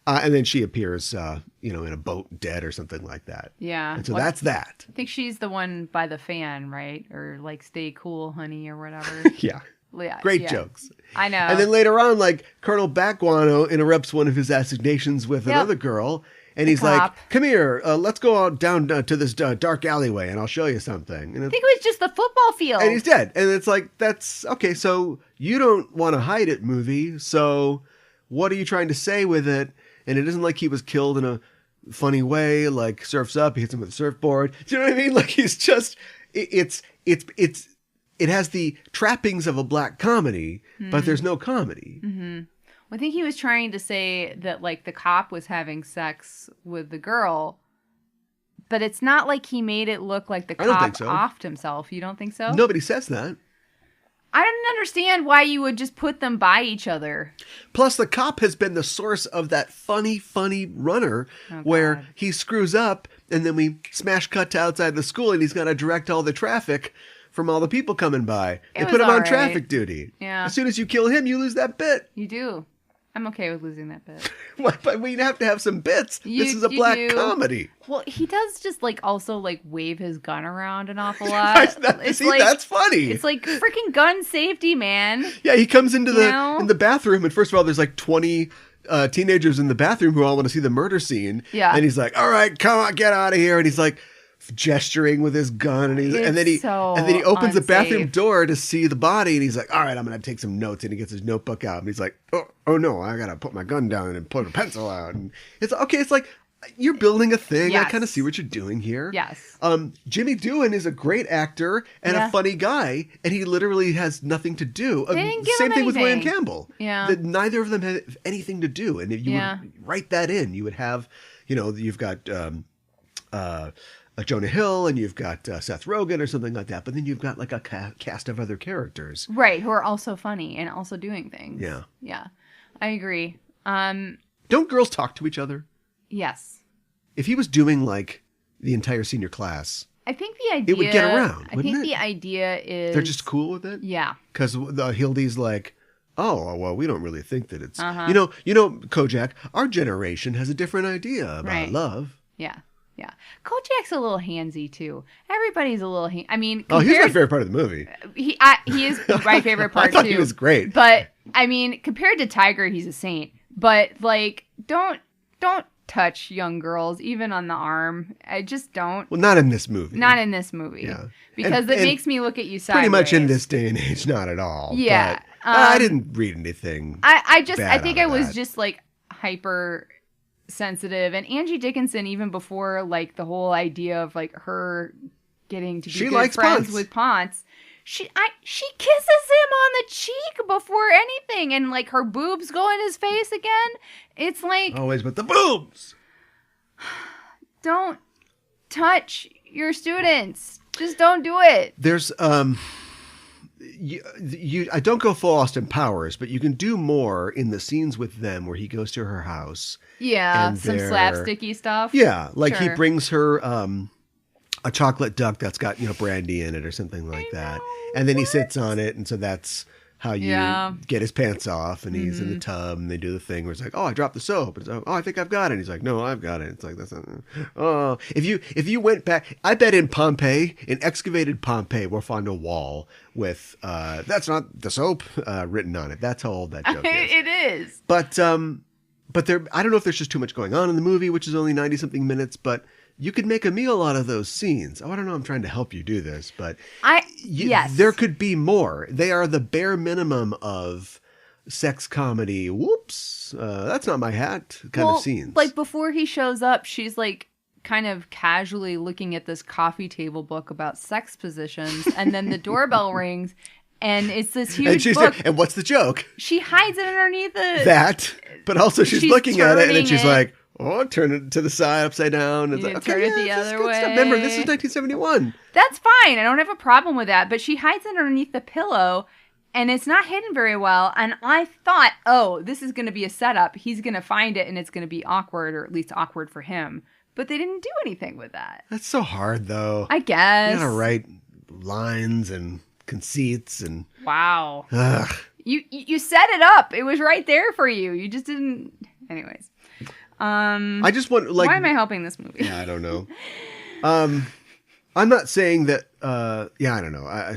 And then she appears, in a boat dead or something like that. Yeah. And so that's that. I think she's the one by the fan, right? Or like, stay cool, honey, or whatever. Yeah. Yeah. Great jokes. I know. And then later on, like, Colonel Backguano interrupts one of his assignations with another girl. And he's like, come here, let's go out down to this dark alleyway and I'll show you something. And I think it was just the football field. And he's dead. And it's like, that's, okay, so you don't want to hide it, movie. So what are you trying to say with it? And it isn't like he was killed in a funny way, like surfs up, he hits him with a surfboard. Do you know what I mean? Like he's just, it has the trappings of a black comedy, but there's no comedy. Mm-hmm. I think he was trying to say that like the cop was having sex with the girl, but it's not like he made it look like the cop offed himself. You don't think so? Nobody says that. I don't understand why you would just put them by each other. Plus, the cop has been the source of that funny runner where he screws up and then we smash cut to outside the school and he's got to direct all the traffic from all the people coming by. They put him on traffic duty. Yeah. As soon as you kill him, you lose that bit. You do. I'm okay with losing that bit. But we have to have some bits. This is a black comedy. Well, he does just like also like wave his gun around an awful lot. That's funny. It's like freaking gun safety, man. Yeah, he comes into in the bathroom, and first of all, there's like 20 teenagers in the bathroom who all want to see the murder scene. Yeah. And he's like, all right, come on, get out of here. And he's like gesturing with his gun, and then he opens the bathroom door to see the body, and he's like, all right, I'm gonna take some notes, and he gets his notebook out, and he's like, oh no, I gotta put my gun down and put a pencil out. And it's okay, it's like you're building a thing. Yes. I kind of see what you're doing here. Yes. Jimmy Doohan is a great actor and a funny guy, and he literally has nothing to do. Same thing with William Campbell. Yeah. That neither of them have anything to do, and if you would write that in, you would have, you've got Jonah Hill, and you've got Seth Rogen or something like that, but then you've got like a cast of other characters. Right, who are also funny and also doing things. Yeah. Yeah, I agree. Don't girls talk to each other? Yes. If he was doing like the entire senior class I think the idea... It would get around, I wouldn't think it? the idea is... They're just cool with it? Yeah. Because Hildy's like, oh, well, we don't really think that it's... Uh-huh. You know, Kojak, our generation has a different idea about love. Yeah. Yeah. Kojak's a little handsy, too. Everybody's a little... I mean... He's my favorite part of the movie. He is my favorite part, too. I thought he was great. But, I mean, compared to Tiger, he's a saint. But, like, don't touch young girls, even on the arm. I just don't. Well, not in this movie. Not in this movie. Yeah. Because it makes me look at you sideways. Pretty much in this day and age, not at all. Yeah. But, I didn't read anything. I think I was that. just, like, hyper sensitive. And Angie Dickinson, even before, like, the whole idea of, like, her getting to be good friends with Ponce, she kisses him on the cheek before anything, and like her boobs go in his face again. It's like, always with the boobs. Don't touch your students. Just don't do it. There's I don't go full Austin Powers, but you can do more in the scenes with them where he goes to her house. Yeah, some slapsticky stuff. Yeah, like he brings her a chocolate duck that's got, brandy in it or something like that. And then he sits on it, and so that's how you get his pants off, and he's in the tub, and they do the thing where it's like, oh, I dropped the soap. And it's like, oh, I think I've got it. And he's like, no, I've got it. It's like, that's not... Oh, if you went back, I bet in excavated Pompeii, we'll find a wall with, that's not the soap written on it. That's how old that joke is. It is. But there, I don't know if there's just too much going on in the movie, which is only 90-something minutes, but you could make a meal out of those scenes. Oh, I don't know. I'm trying to help you do this, but yes, there could be more. They are the bare minimum of sex comedy. Whoops, that's not my hat kind of scenes. Like before he shows up, she's like kind of casually looking at this coffee table book about sex positions, and then the doorbell rings, and it's this huge book. And what's the joke? She hides it underneath that, but also she's looking at it, and then she's like, oh, turn it to the side, upside down. It's like, turn it the other way. Stuff. Remember, this is 1971. That's fine. I don't have a problem with that. But she hides it underneath the pillow, and it's not hidden very well. And I thought, oh, this is going to be a setup. He's going to find it, and it's going to be awkward, or at least awkward for him. But they didn't do anything with that. That's so hard, though. I guess. You gotta write lines and conceits and... Wow. Ugh. You set it up. It was right there for you. You just didn't... Anyways. I just want, like... Why am I helping this movie? Yeah, I don't know. I'm not saying that... I don't know. I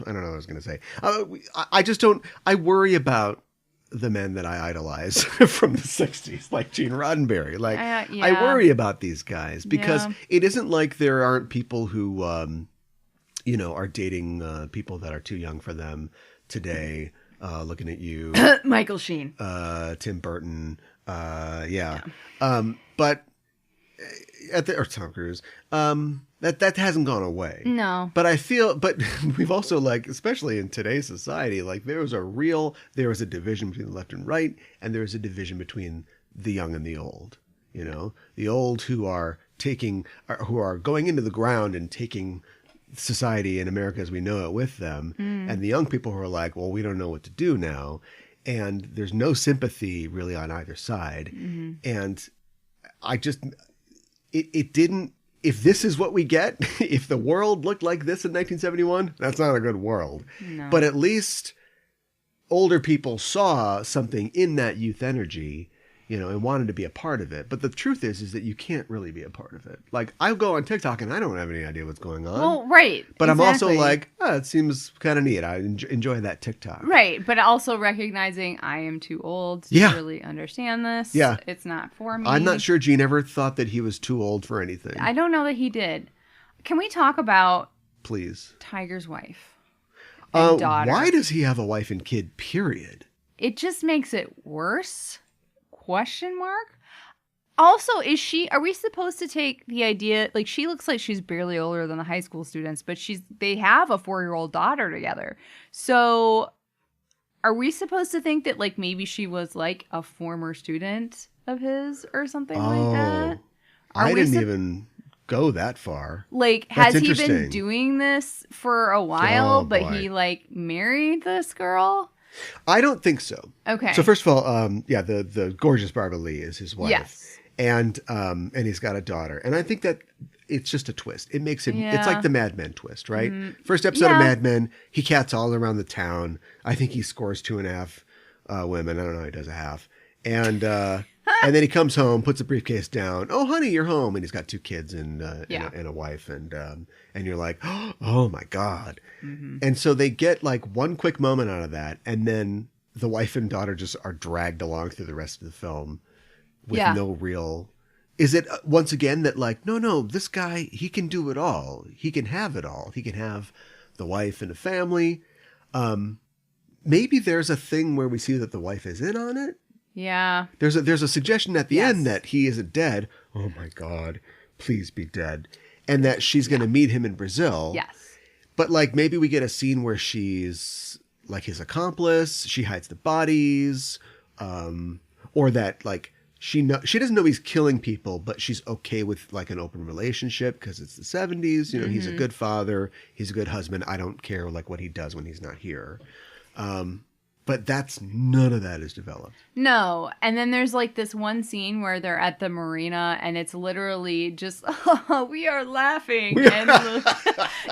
don't know what I was going to say. I just don't... I worry about the men that I idolize from the 60s, like Gene Roddenberry. Like, I worry about these guys because it isn't like there aren't people who, are dating people that are too young for them today. Looking at you. Michael Sheen. Tim Burton. But or Tom Cruise, that hasn't gone away. No. But we've also, like, especially in today's society, like there is a division between the left and right, and there is a division between the young and the old. The old who are going into the ground and taking society in America as we know it with them, and the young people who are like, well, we don't know what to do now. And there's no sympathy really on either side. Mm-hmm. And it didn't, if this is what we get, if the world looked like this in 1971, that's not a good world. No. But at least older people saw something in that youth energy, and wanted to be a part of it. But the truth is that you can't really be a part of it. Like, I go on TikTok and I don't have any idea what's going on. Well, right. But exactly. I'm also like, it seems kind of neat. I enjoy that TikTok. Right. But also recognizing I am too old to really understand this. Yeah. It's not for me. I'm not sure Gene ever thought that he was too old for anything. I don't know that he did. Can we talk about... Please. Tiger's wife and daughter? Why does he have a wife and kid, period? It just makes it worse. ? Also, are we supposed to take the idea, like, she looks like she's barely older than the high school students, but they have a 4-year-old daughter together. So are we supposed to think that, like, maybe she was like a former student of his or something like that? I didn't even go that far. Like, has he been doing this for a while, but he, like, married this girl? I don't think so. Okay. So first of all, the gorgeous Barbara Lee is his wife. Yes. And he's got a daughter. And I think that it's just a twist. It makes him, Yeah. it's like the Mad Men twist, right? First episode of Mad Men, he cats all around the town. I think he scores 2.5 women. I don't know, he does a half. And then he comes home, puts the briefcase down. Oh, honey, you're home. And he's got 2 kids and a wife. And you're like, oh my God. And so they get like one quick moment out of that. And then the wife and daughter just are dragged along through the rest of the film with no real... Is it once again that like, no, this guy, he can do it all. He can have it all. He can have the wife and a family. Maybe there's a thing where we see that the wife is in on it. Yeah. There's a suggestion at the end that he isn't dead. Oh my God, please be dead. And that she's going to meet him in Brazil. Yes. But like maybe we get a scene where she's like his accomplice. She hides the bodies. Or that like she doesn't know he's killing people, but she's okay with like an open relationship because it's the 70s. You know, he's a good father. He's a good husband. I don't care like what he does when he's not here. But none of that is developed. No. And then there's like this one scene where they're at the marina and it's literally just, oh, we are laughing. And,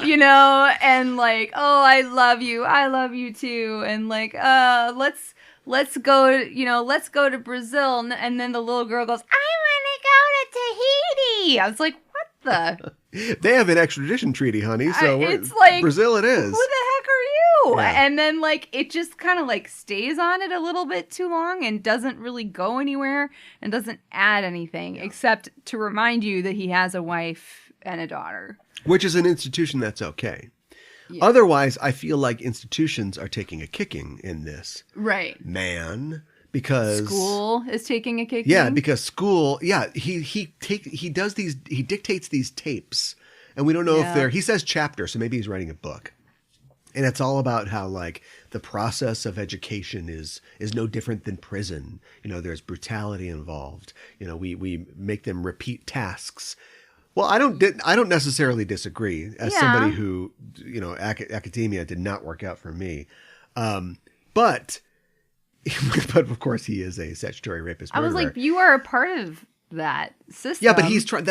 you know, and like, oh, I love you too. And like, let's go, let's go to Brazil. And then the little girl goes, I want to go to Tahiti. I was like, what the? They have an extradition treaty, honey. So it's like, Brazil it is. Who the heck are you? Yeah. And then like it just kind of like stays on it a little bit too long and doesn't really go anywhere and doesn't add anything except to remind you that he has a wife and a daughter. Which is an institution that's okay. Yeah. Otherwise, I feel like institutions are taking a kicking in this. Right. Man. Because school is taking a kick. Yeah, because school, he dictates these tapes, and we don't know if he says chapter, so maybe he's writing a book. And it's all about how like the process of education is no different than prison. You know, there's brutality involved. You know, we make them repeat tasks. Well, I don't necessarily disagree as somebody who, you know, academia did not work out for me. But of course he is a statutory rapist murderer. I was like, you are a part of that system. Yeah, but he's trying.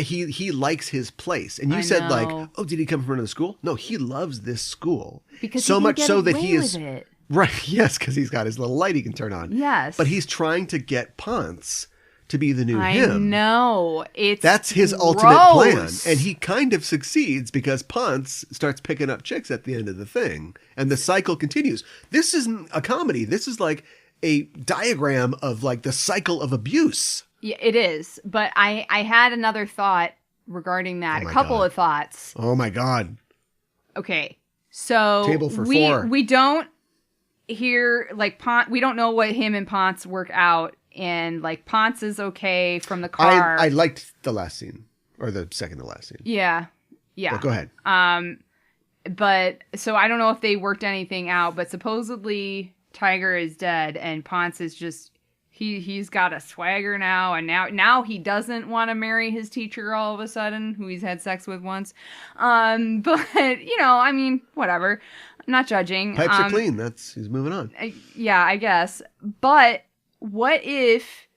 He likes his place. And you said like, oh, did he come from another school? No, he loves this school because so he much get so that away he is with it. Right. Yes, because he's got his little light he can turn on. Yes, but he's trying to get Ponce to be the new I him. know. That's his ultimate plan. And he kind of succeeds because Ponce starts picking up chicks at the end of the thing. And the cycle continues. This isn't a comedy. This is like a diagram of like the cycle of abuse. Yeah, it is. But I had another thought regarding that. A couple of thoughts. Oh my God. Okay. So Table for 4. We don't hear like we don't know what him and Ponce work out. And like Ponce is okay from the car. I liked the last scene or the second to last scene. Yeah. Yeah. Well, go ahead. But so I don't know if they worked anything out, but supposedly Tiger is dead and Ponce is just he's got a swagger now, and now he doesn't want to marry his teacher all of a sudden, who he's had sex with once. But you know, I mean, whatever. I'm not judging. Pipes are clean. He's moving on. Yeah, I guess. But what if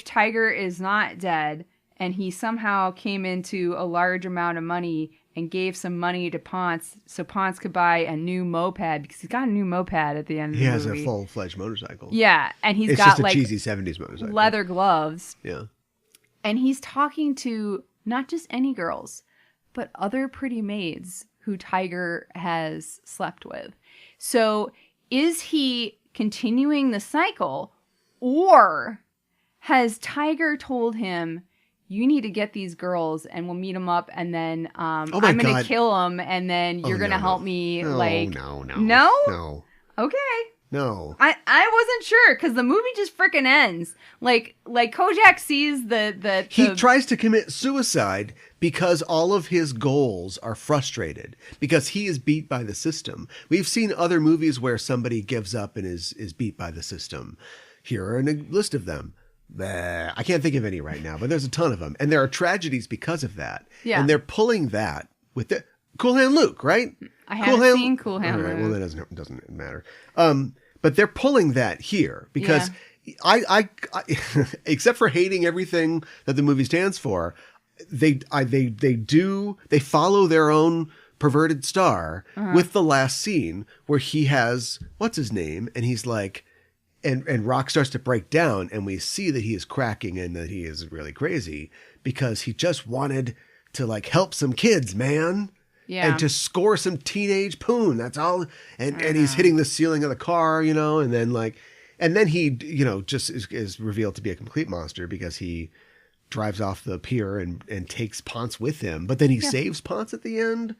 Tiger is not dead and he somehow came into a large amount of money and gave some money to Ponce so Ponce could buy a new moped, because he's got a new moped at the end of the movie. He has a full-fledged motorcycle. Yeah, and it's got just a like cheesy 70s motorcycle. Leather gloves. Yeah. And he's talking to not just any girls, but other pretty maids who Tiger has slept with. So is he continuing the cycle, or has Tiger told him, you need to get these girls and we'll meet them up, and then I'm going to kill them, and then you're going to help me? No, like, no. No? Okay. No. I wasn't sure because the movie just freaking ends. Like Kojak sees He tries to commit suicide because all of his goals are frustrated because he is beat by the system. We've seen other movies where somebody gives up and is beat by the system. Here are a list of them. I can't think of any right now, but there's a ton of them. And there are tragedies because of that. Yeah. And they're pulling that with the Cool Hand Luke, right? I haven't seen Cool Hand Luke. All right, well, that doesn't matter. But they're pulling that here because I except for hating everything that the movie stands for, they follow their own perverted star with the last scene where he has, what's his name? And he's like, and Rock starts to break down, and we see that he is cracking and that he is really crazy because he just wanted to like help some kids, man. Yeah. And to score some teenage poon. That's all. And he's hitting the ceiling of the car, you know, and then he, you know, just is revealed to be a complete monster because he drives off the pier and takes Ponce with him. But then he saves Ponce at the end.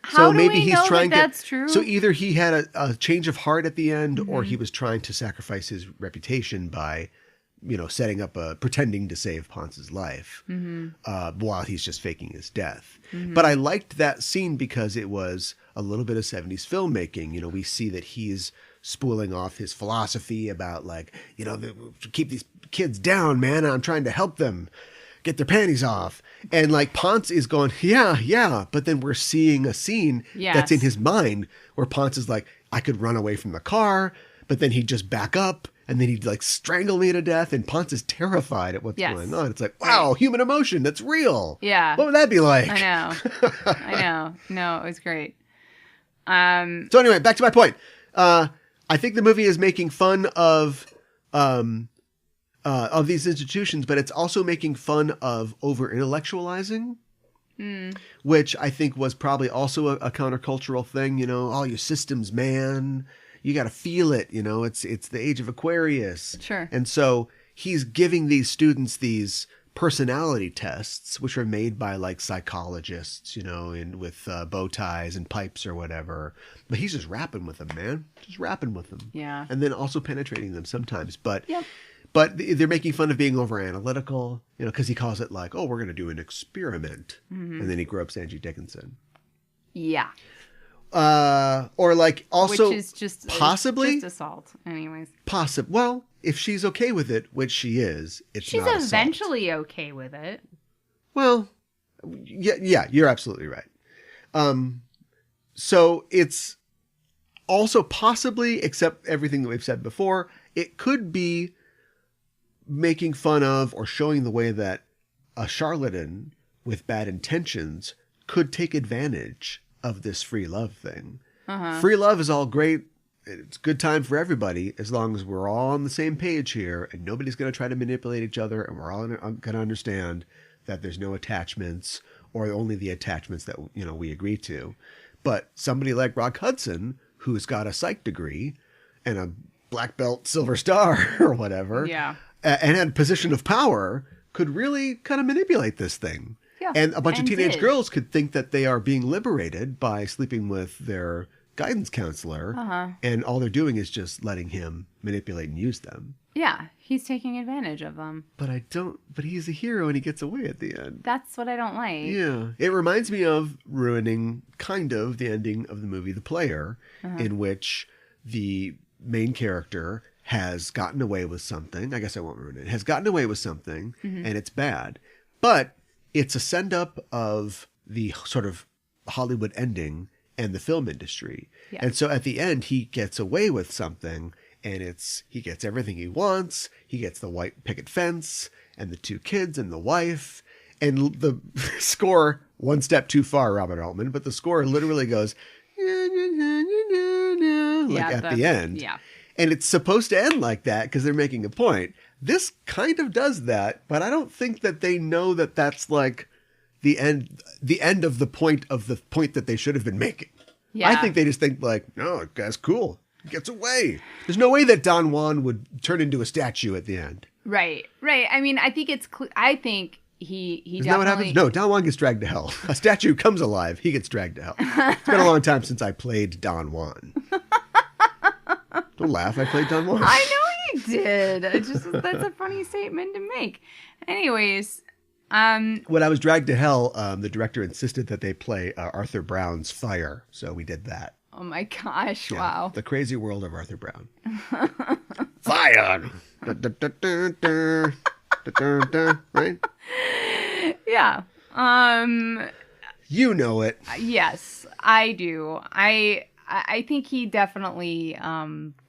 How do we know that's true? So either he had a change of heart at the end, or he was trying to sacrifice his reputation by, you know, pretending to save Ponce's life while he's just faking his death. But I liked that scene because it was a little bit of 70s filmmaking. You know, we see that he's spooling off his philosophy about like, you know, keep these kids down, man. I'm trying to help them get their panties off. And like Ponce is going, yeah. But then we're seeing a scene that's in his mind where Ponce is like, I could run away from the car, but then he'd just back up and then he'd like strangle me to death. And Ponce is terrified at what's going on. It's like, wow, human emotion. That's real. Yeah. What would that be like? I know. No, it was great. So anyway, back to my point. I think the movie is making fun of these institutions, but it's also making fun of over-intellectualizing, which I think was probably also a countercultural thing. You know, all your systems, man, you got to feel it. You know, it's the age of Aquarius. Sure. And so he's giving these students these personality tests, which are made by like psychologists, you know, and with bow ties and pipes or whatever. But he's just rapping with them, man. Just rapping with them. Yeah. And then also penetrating them sometimes. But they're making fun of being over analytical, you know, because he calls it like, oh, we're going to do an experiment. And then he gropes Angie Dickinson. Yeah. Or like also which is just possibly just assault anyways. Well, if she's okay with it, which she is, she's not eventually assault. Okay with it. Well, yeah, you're absolutely right. So it's also possibly, except everything that we've said before, it could be making fun of or showing the way that a charlatan with bad intentions could take advantage of this free love thing. Free love is all great. It's a good time for everybody as long as we're all on the same page here and nobody's going to try to manipulate each other and we're all going to understand that there's no attachments or only the attachments that, you know, we agree to. But somebody like Rock Hudson, who's got a psych degree and a black belt silver star or whatever, and had a position of power, could really kind of manipulate this thing. Yeah, and a bunch of teenage girls could think that they are being liberated by sleeping with their guidance counselor, and all they're doing is just letting him manipulate and use them. Yeah, he's taking advantage of them. But he's a hero and he gets away at the end. That's what I don't like. Yeah. It reminds me of ruining kind of the ending of the movie The Player, in which the main character has gotten away with something. I guess I won't ruin it. Has gotten away with something and it's bad. But it's a send-up of the sort of Hollywood ending and the film industry. Yeah. And so at the end, he gets away with something and he gets everything he wants. He gets the white picket fence and the 2 kids and the wife. And the score, one step too far, Robert Altman, but the score literally goes like at the end. Yeah. And it's supposed to end like that because they're making a point. This kind of does that, but I don't think that they know that that's like the end of the point that they should have been making. Yeah. I think they just think like, no, that guy's cool. He gets away. There's no way that Don Juan would turn into a statue at the end. Right. I mean, I think I think he Isn't that what happens? No, Don Juan gets dragged to hell. A statue comes alive. He gets dragged to hell. It's been a long time since I played Don Juan. Don't laugh. I played Don Juan. I know you did. That's a funny statement to make. Anyways, when I was dragged to hell, the director insisted that they play Arthur Brown's Fire, so we did that. Oh my gosh! Yeah, wow. The Crazy World of Arthur Brown. Fire. Right? Yeah. You know it. Yes, I do. I think he definitely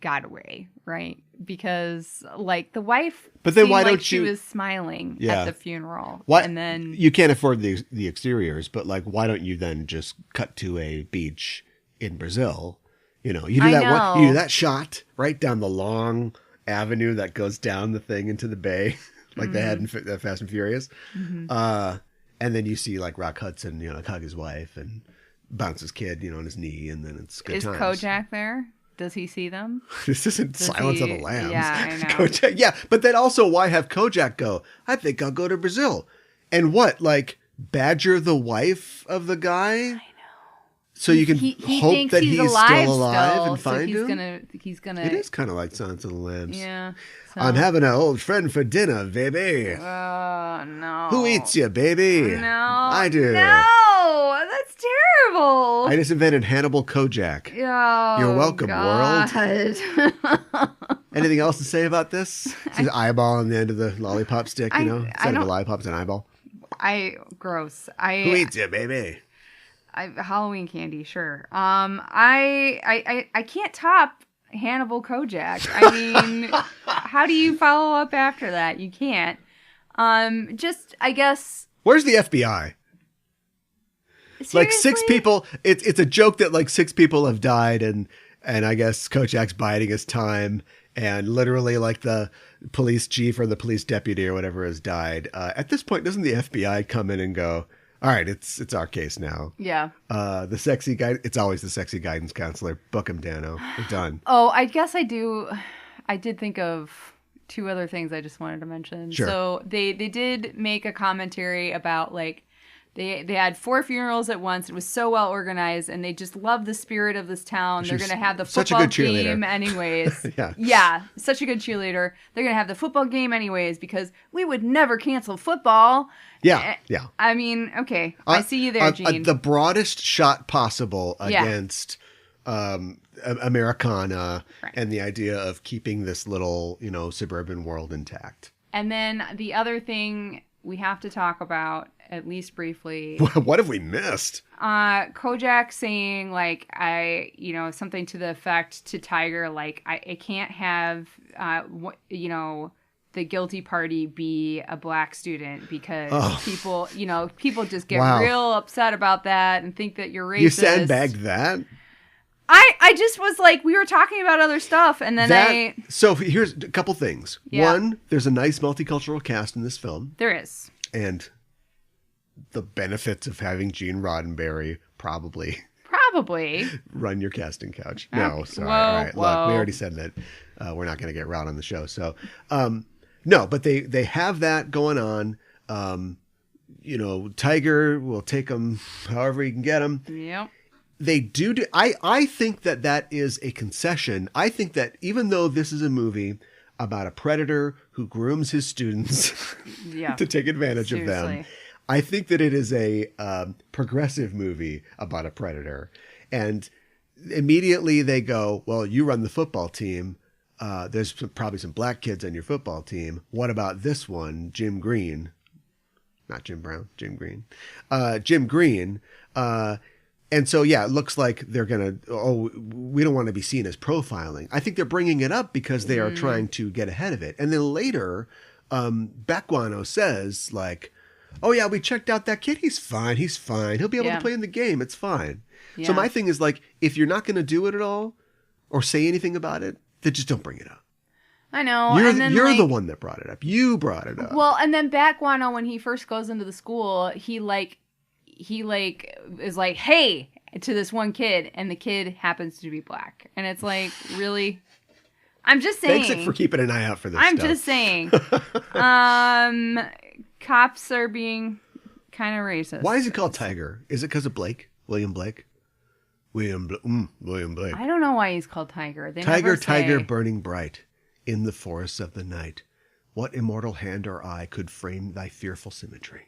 got away, right? Because like the wife, but then seemed why like don't she you? was smiling Yeah. at the funeral, Why, and then you can't afford the exteriors, but like, why don't you then just cut to a beach in Brazil? You know, you do that one, you do that shot right down the long avenue that goes down the thing into the bay, like they had in Fast and Furious. And then you see like Rock Hudson, you know, hug his wife and bounce his kid, you know, on his knee, and then it's good times. Is Kojak there? Does he see them? This isn't Silence of the Lambs. Yeah, I know. Kojak, yeah, but then also, why have Kojak go? I think I'll go to Brazil, and what, like badger the wife of the guy? I know. So you can hope that he's still alive and find him. He's gonna. It is kind of like Silence of the Lambs. Yeah. So. I'm having an old friend for dinner, baby. Oh no. Who eats you, baby? No. I do. No, that's terrible. I just invented Hannibal Kojak. Oh, You're welcome, God. world. Anything else to say about this? It's an eyeball on the end of the lollipop stick, you know? Instead of a lollipop, it's an eyeball. Gross. Who eats you, baby? Halloween candy, sure. I can't top Hannibal Kojak. I mean, how do you follow up after that? You can't. Just, I guess. Where's the FBI? Seriously? Like 6 people. It's a joke that like 6 people have died, and I guess Kojak's biding his time, and literally like the police chief or the police deputy or whatever has died. At this point, doesn't the FBI come in and go, all right, it's our case now. Yeah. The sexy guy. It's always the sexy guidance counselor. Book him, Dano. We're done. Oh, I guess I do. I did think of 2 other things I just wanted to mention. Sure. So they did make a commentary about like they had 4 funerals at once. It was so well organized, and they just love the spirit of this town. They're going to have the football game anyways. Yeah, such a good cheerleader. They're going to have the football game anyways because we would never cancel football. Yeah. I mean, okay, I see you there, Gene. The broadest shot possible against Americana and the idea of keeping this little, you know, suburban world intact. And then the other thing we have to talk about, at least briefly. What have we missed? Kojak saying, like, something to the effect to Tiger, like, I can't have, the guilty party be a black student because people just get real upset about that and think that you're racist. You sandbagged that? I just was like, we were talking about other stuff, and then So here's a couple things. Yeah. One, there's a nice multicultural cast in this film. There is. And the benefits of having Gene Roddenberry probably run your casting couch. No, sorry. All right, look, we already said that we're not going to get Rod on the show. So, no, but they have that going on. Tiger will take them however he can get them. Yep. They do. I think that is a concession. I think that even though this is a movie about a predator who grooms his students to take advantage of them, I think that it is a progressive movie about a predator. And immediately they go, well, you run the football team. There's probably some black kids on your football team. What about this one, Jim Green? Not Jim Brown, Jim Green. Jim Green. And so, it looks like they're going to, we don't want to be seen as profiling. I think they're bringing it up because they are trying to get ahead of it. And then later, Bequano says, like, oh, yeah, we checked out that kid. He's fine. He'll be able to play in the game. It's fine. Yeah. So my thing is, like, if you're not going to do it at all or say anything about it, then just don't bring it up. I know. You're the one that brought it up. You brought it up. Well, and then Bequano, when he first goes into the school, he is like, hey, to this one kid, and the kid happens to be black. And it's like, really? I'm just saying. Thanks for keeping an eye out for this I'm just saying. Cops are being kind of racist. Why is he called Tiger? Is it because of Blake? William Blake? William Blake. I don't know why he's called Tiger. Tiger burning bright in the forests of the night. What immortal hand or eye could frame thy fearful symmetry?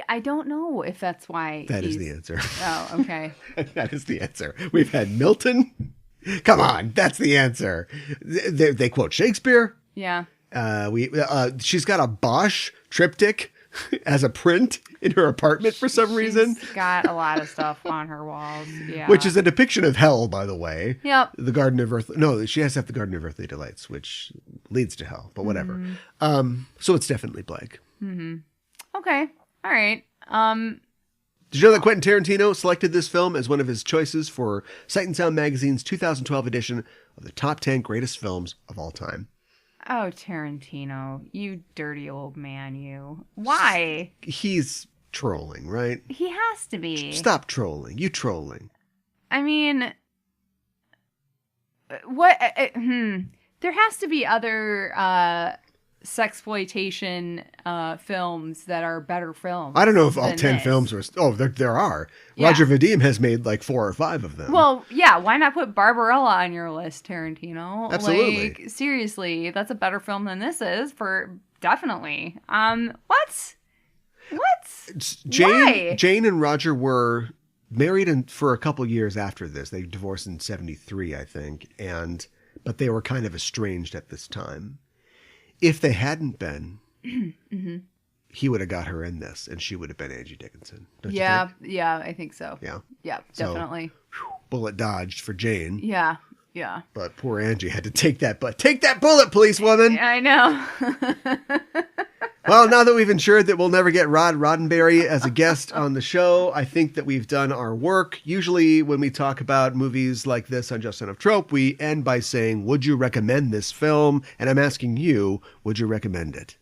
I don't know if that's why. That is the answer. Oh, okay. That is the answer. We've had Milton. Come on, that's the answer. They quote Shakespeare. Yeah. She's got a Bosch triptych as a print in her apartment for some reason. She's got a lot of stuff on her walls. Yeah. Which is a depiction of hell, by the way. Yep. The Garden of Earth. No, she has to have the Garden of Earthly Delights, which leads to hell, but whatever. So it's definitely plague. Okay. All right. Did you know that Quentin Tarantino selected this film as one of his choices for Sight and Sound Magazine's 2012 edition of the top 10 greatest films of all time? Oh, Tarantino, you dirty old man, you. Why? He's trolling, right? He has to be. Stop trolling. You trolling. I mean, what? There has to be other sexploitation films that are better films. I don't know if all 10 this. films are... Oh, there are. Yeah. Roger Vadim has made like 4 or 5 of them. Well, yeah, why not put Barbarella on your list, Tarantino? Absolutely. Like, seriously, that's a better film than this is, for definitely. What? Why? Jane and Roger were married for a couple years after this. They divorced in 1973, I think, but they were kind of estranged at this time. If they hadn't been, he would have got her in this, and she would have been Angie Dickinson. Don't you think? Yeah, I think so. Yeah, Definitely. So, bullet dodged for Jane. Yeah. But poor Angie had to take that bullet, policewoman. I know. Well, now that we've ensured that we'll never get Rod Roddenberry as a guest on the show, I think that we've done our work. Usually when we talk about movies like this on Just Enough Trope, we end by saying, would you recommend this film? And I'm asking you, would you recommend it?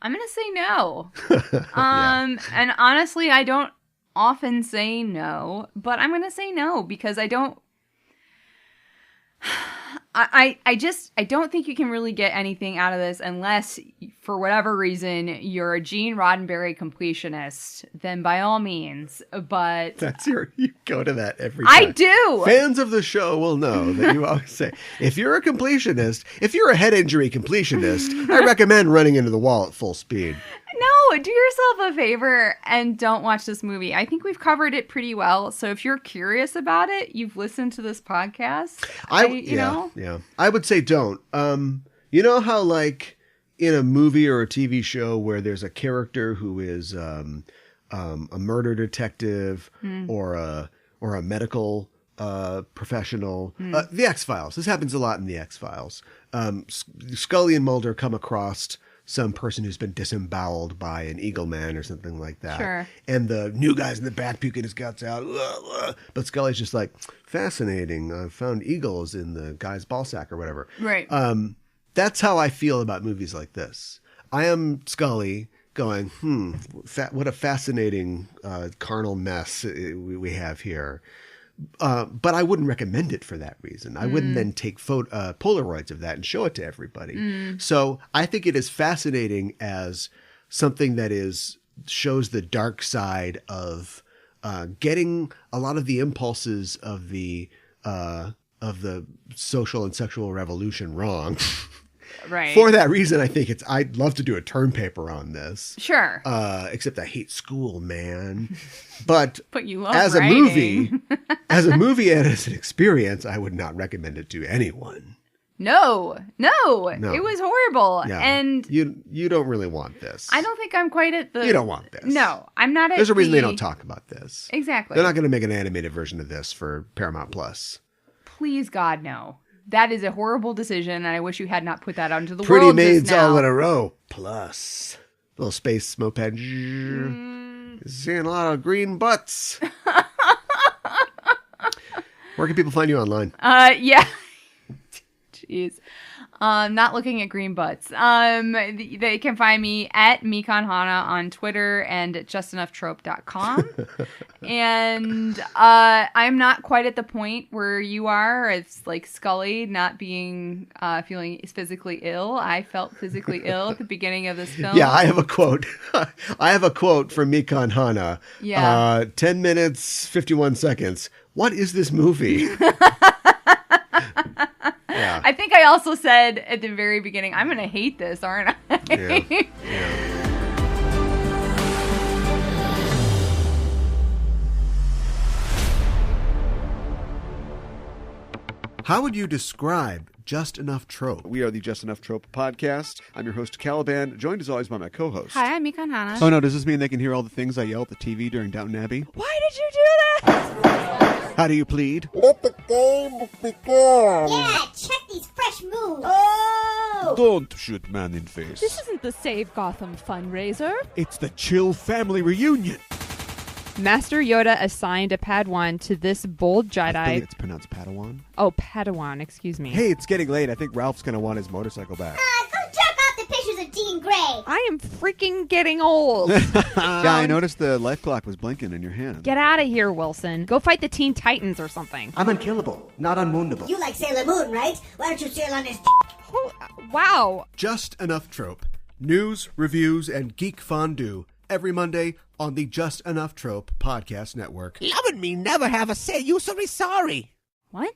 I'm going to say no. Yeah. And honestly, I don't often say no, but I'm going to say no because I don't... I don't think you can really get anything out of this unless, for whatever reason, you're a Gene Roddenberry completionist. Then by all means, but You go to that every time. I do. Fans of the show will know that you always say, if you're a completionist, if you're a head injury completionist, I recommend running into the wall at full speed. No, do yourself a favor and don't watch this movie. I think we've covered it pretty well. So if you're curious about it, you've listened to this podcast. Yeah. I would say don't. You know how like in a movie or a TV show where there's a character who is a murder detective or a medical professional. The X-Files. This happens a lot in the X-Files. Scully and Mulder come across some person who's been disemboweled by an eagle man or something like that. Sure. And the new guy's in the back puking his guts out. But Scully's just like, fascinating. I found eagles in the guy's ball sack or whatever. Right. That's how I feel about movies like this. I am Scully going, what a fascinating carnal mess we have here. But I wouldn't recommend it for that reason. I wouldn't then take Polaroids of that and show it to everybody. So I think it is fascinating as something that shows the dark side of getting a lot of the impulses of the social and sexual revolution wrong. Right. For that reason, I think I'd love to do a term paper on this. Sure. Except I hate school, man. But you love as writing. a movie and as an experience, I would not recommend it to anyone. No. It was horrible. Yeah. And you don't really want this. I don't think I'm quite at the... You don't want this. No, I'm not at There's a reason they don't talk about this. Exactly. They're not going to make an animated version of this for Paramount Plus. Please, God, no. That is a horrible decision, and I wish you had not put that out into the Pretty world Maids just now. All in a Row. Plus. Little space moped. Seeing a lot of green butts. Where can people find you online? Yeah. Jeez. Not looking at green butts. They can find me at Mikanhana on Twitter and at justenougphtrope.com. And I'm not quite at the point where you are. It's like Scully not being feeling physically ill. I felt physically ill at the beginning of this film. Yeah, I have a quote. I have a quote from Mikanhana. Yeah. 10 minutes, 51 seconds. What is this movie? Yeah. I think I also said at the very beginning, I'm going to hate this, aren't I? Yeah. How would you describe Just Enough Trope. We are the Just Enough Trope Podcast. I'm your host, Caliban, joined as always by my co-host. Hi, I'm Mikanhana. Oh no, does this mean they can hear all the things I yell at the TV during Downton Abbey? Why did you do that? How do you plead? Let the game begin. Yeah, check these fresh moves. Oh! Don't shoot man in face. This isn't the Save Gotham fundraiser. It's the Chill Family Reunion. Master Yoda assigned a Padawan to this bold I Jedi. think it's pronounced Padawan. Oh, Padawan, excuse me. Hey, it's getting late. I think Ralph's going to want his motorcycle back. Go jerk off the pictures of Jean Grey. I am freaking getting old. Yeah, I noticed the life clock was blinking in your hand. Get out of here, Wilson. Go fight the Teen Titans or something. I'm unkillable, not unwoundable. You like Sailor Moon, right? Why don't you sail on his Oh, wow. Just Enough Trope. News, reviews, and geek fondue. Every Monday on the Just Enough Trope Podcast Network. Loving me never have a say. You so sorry. What?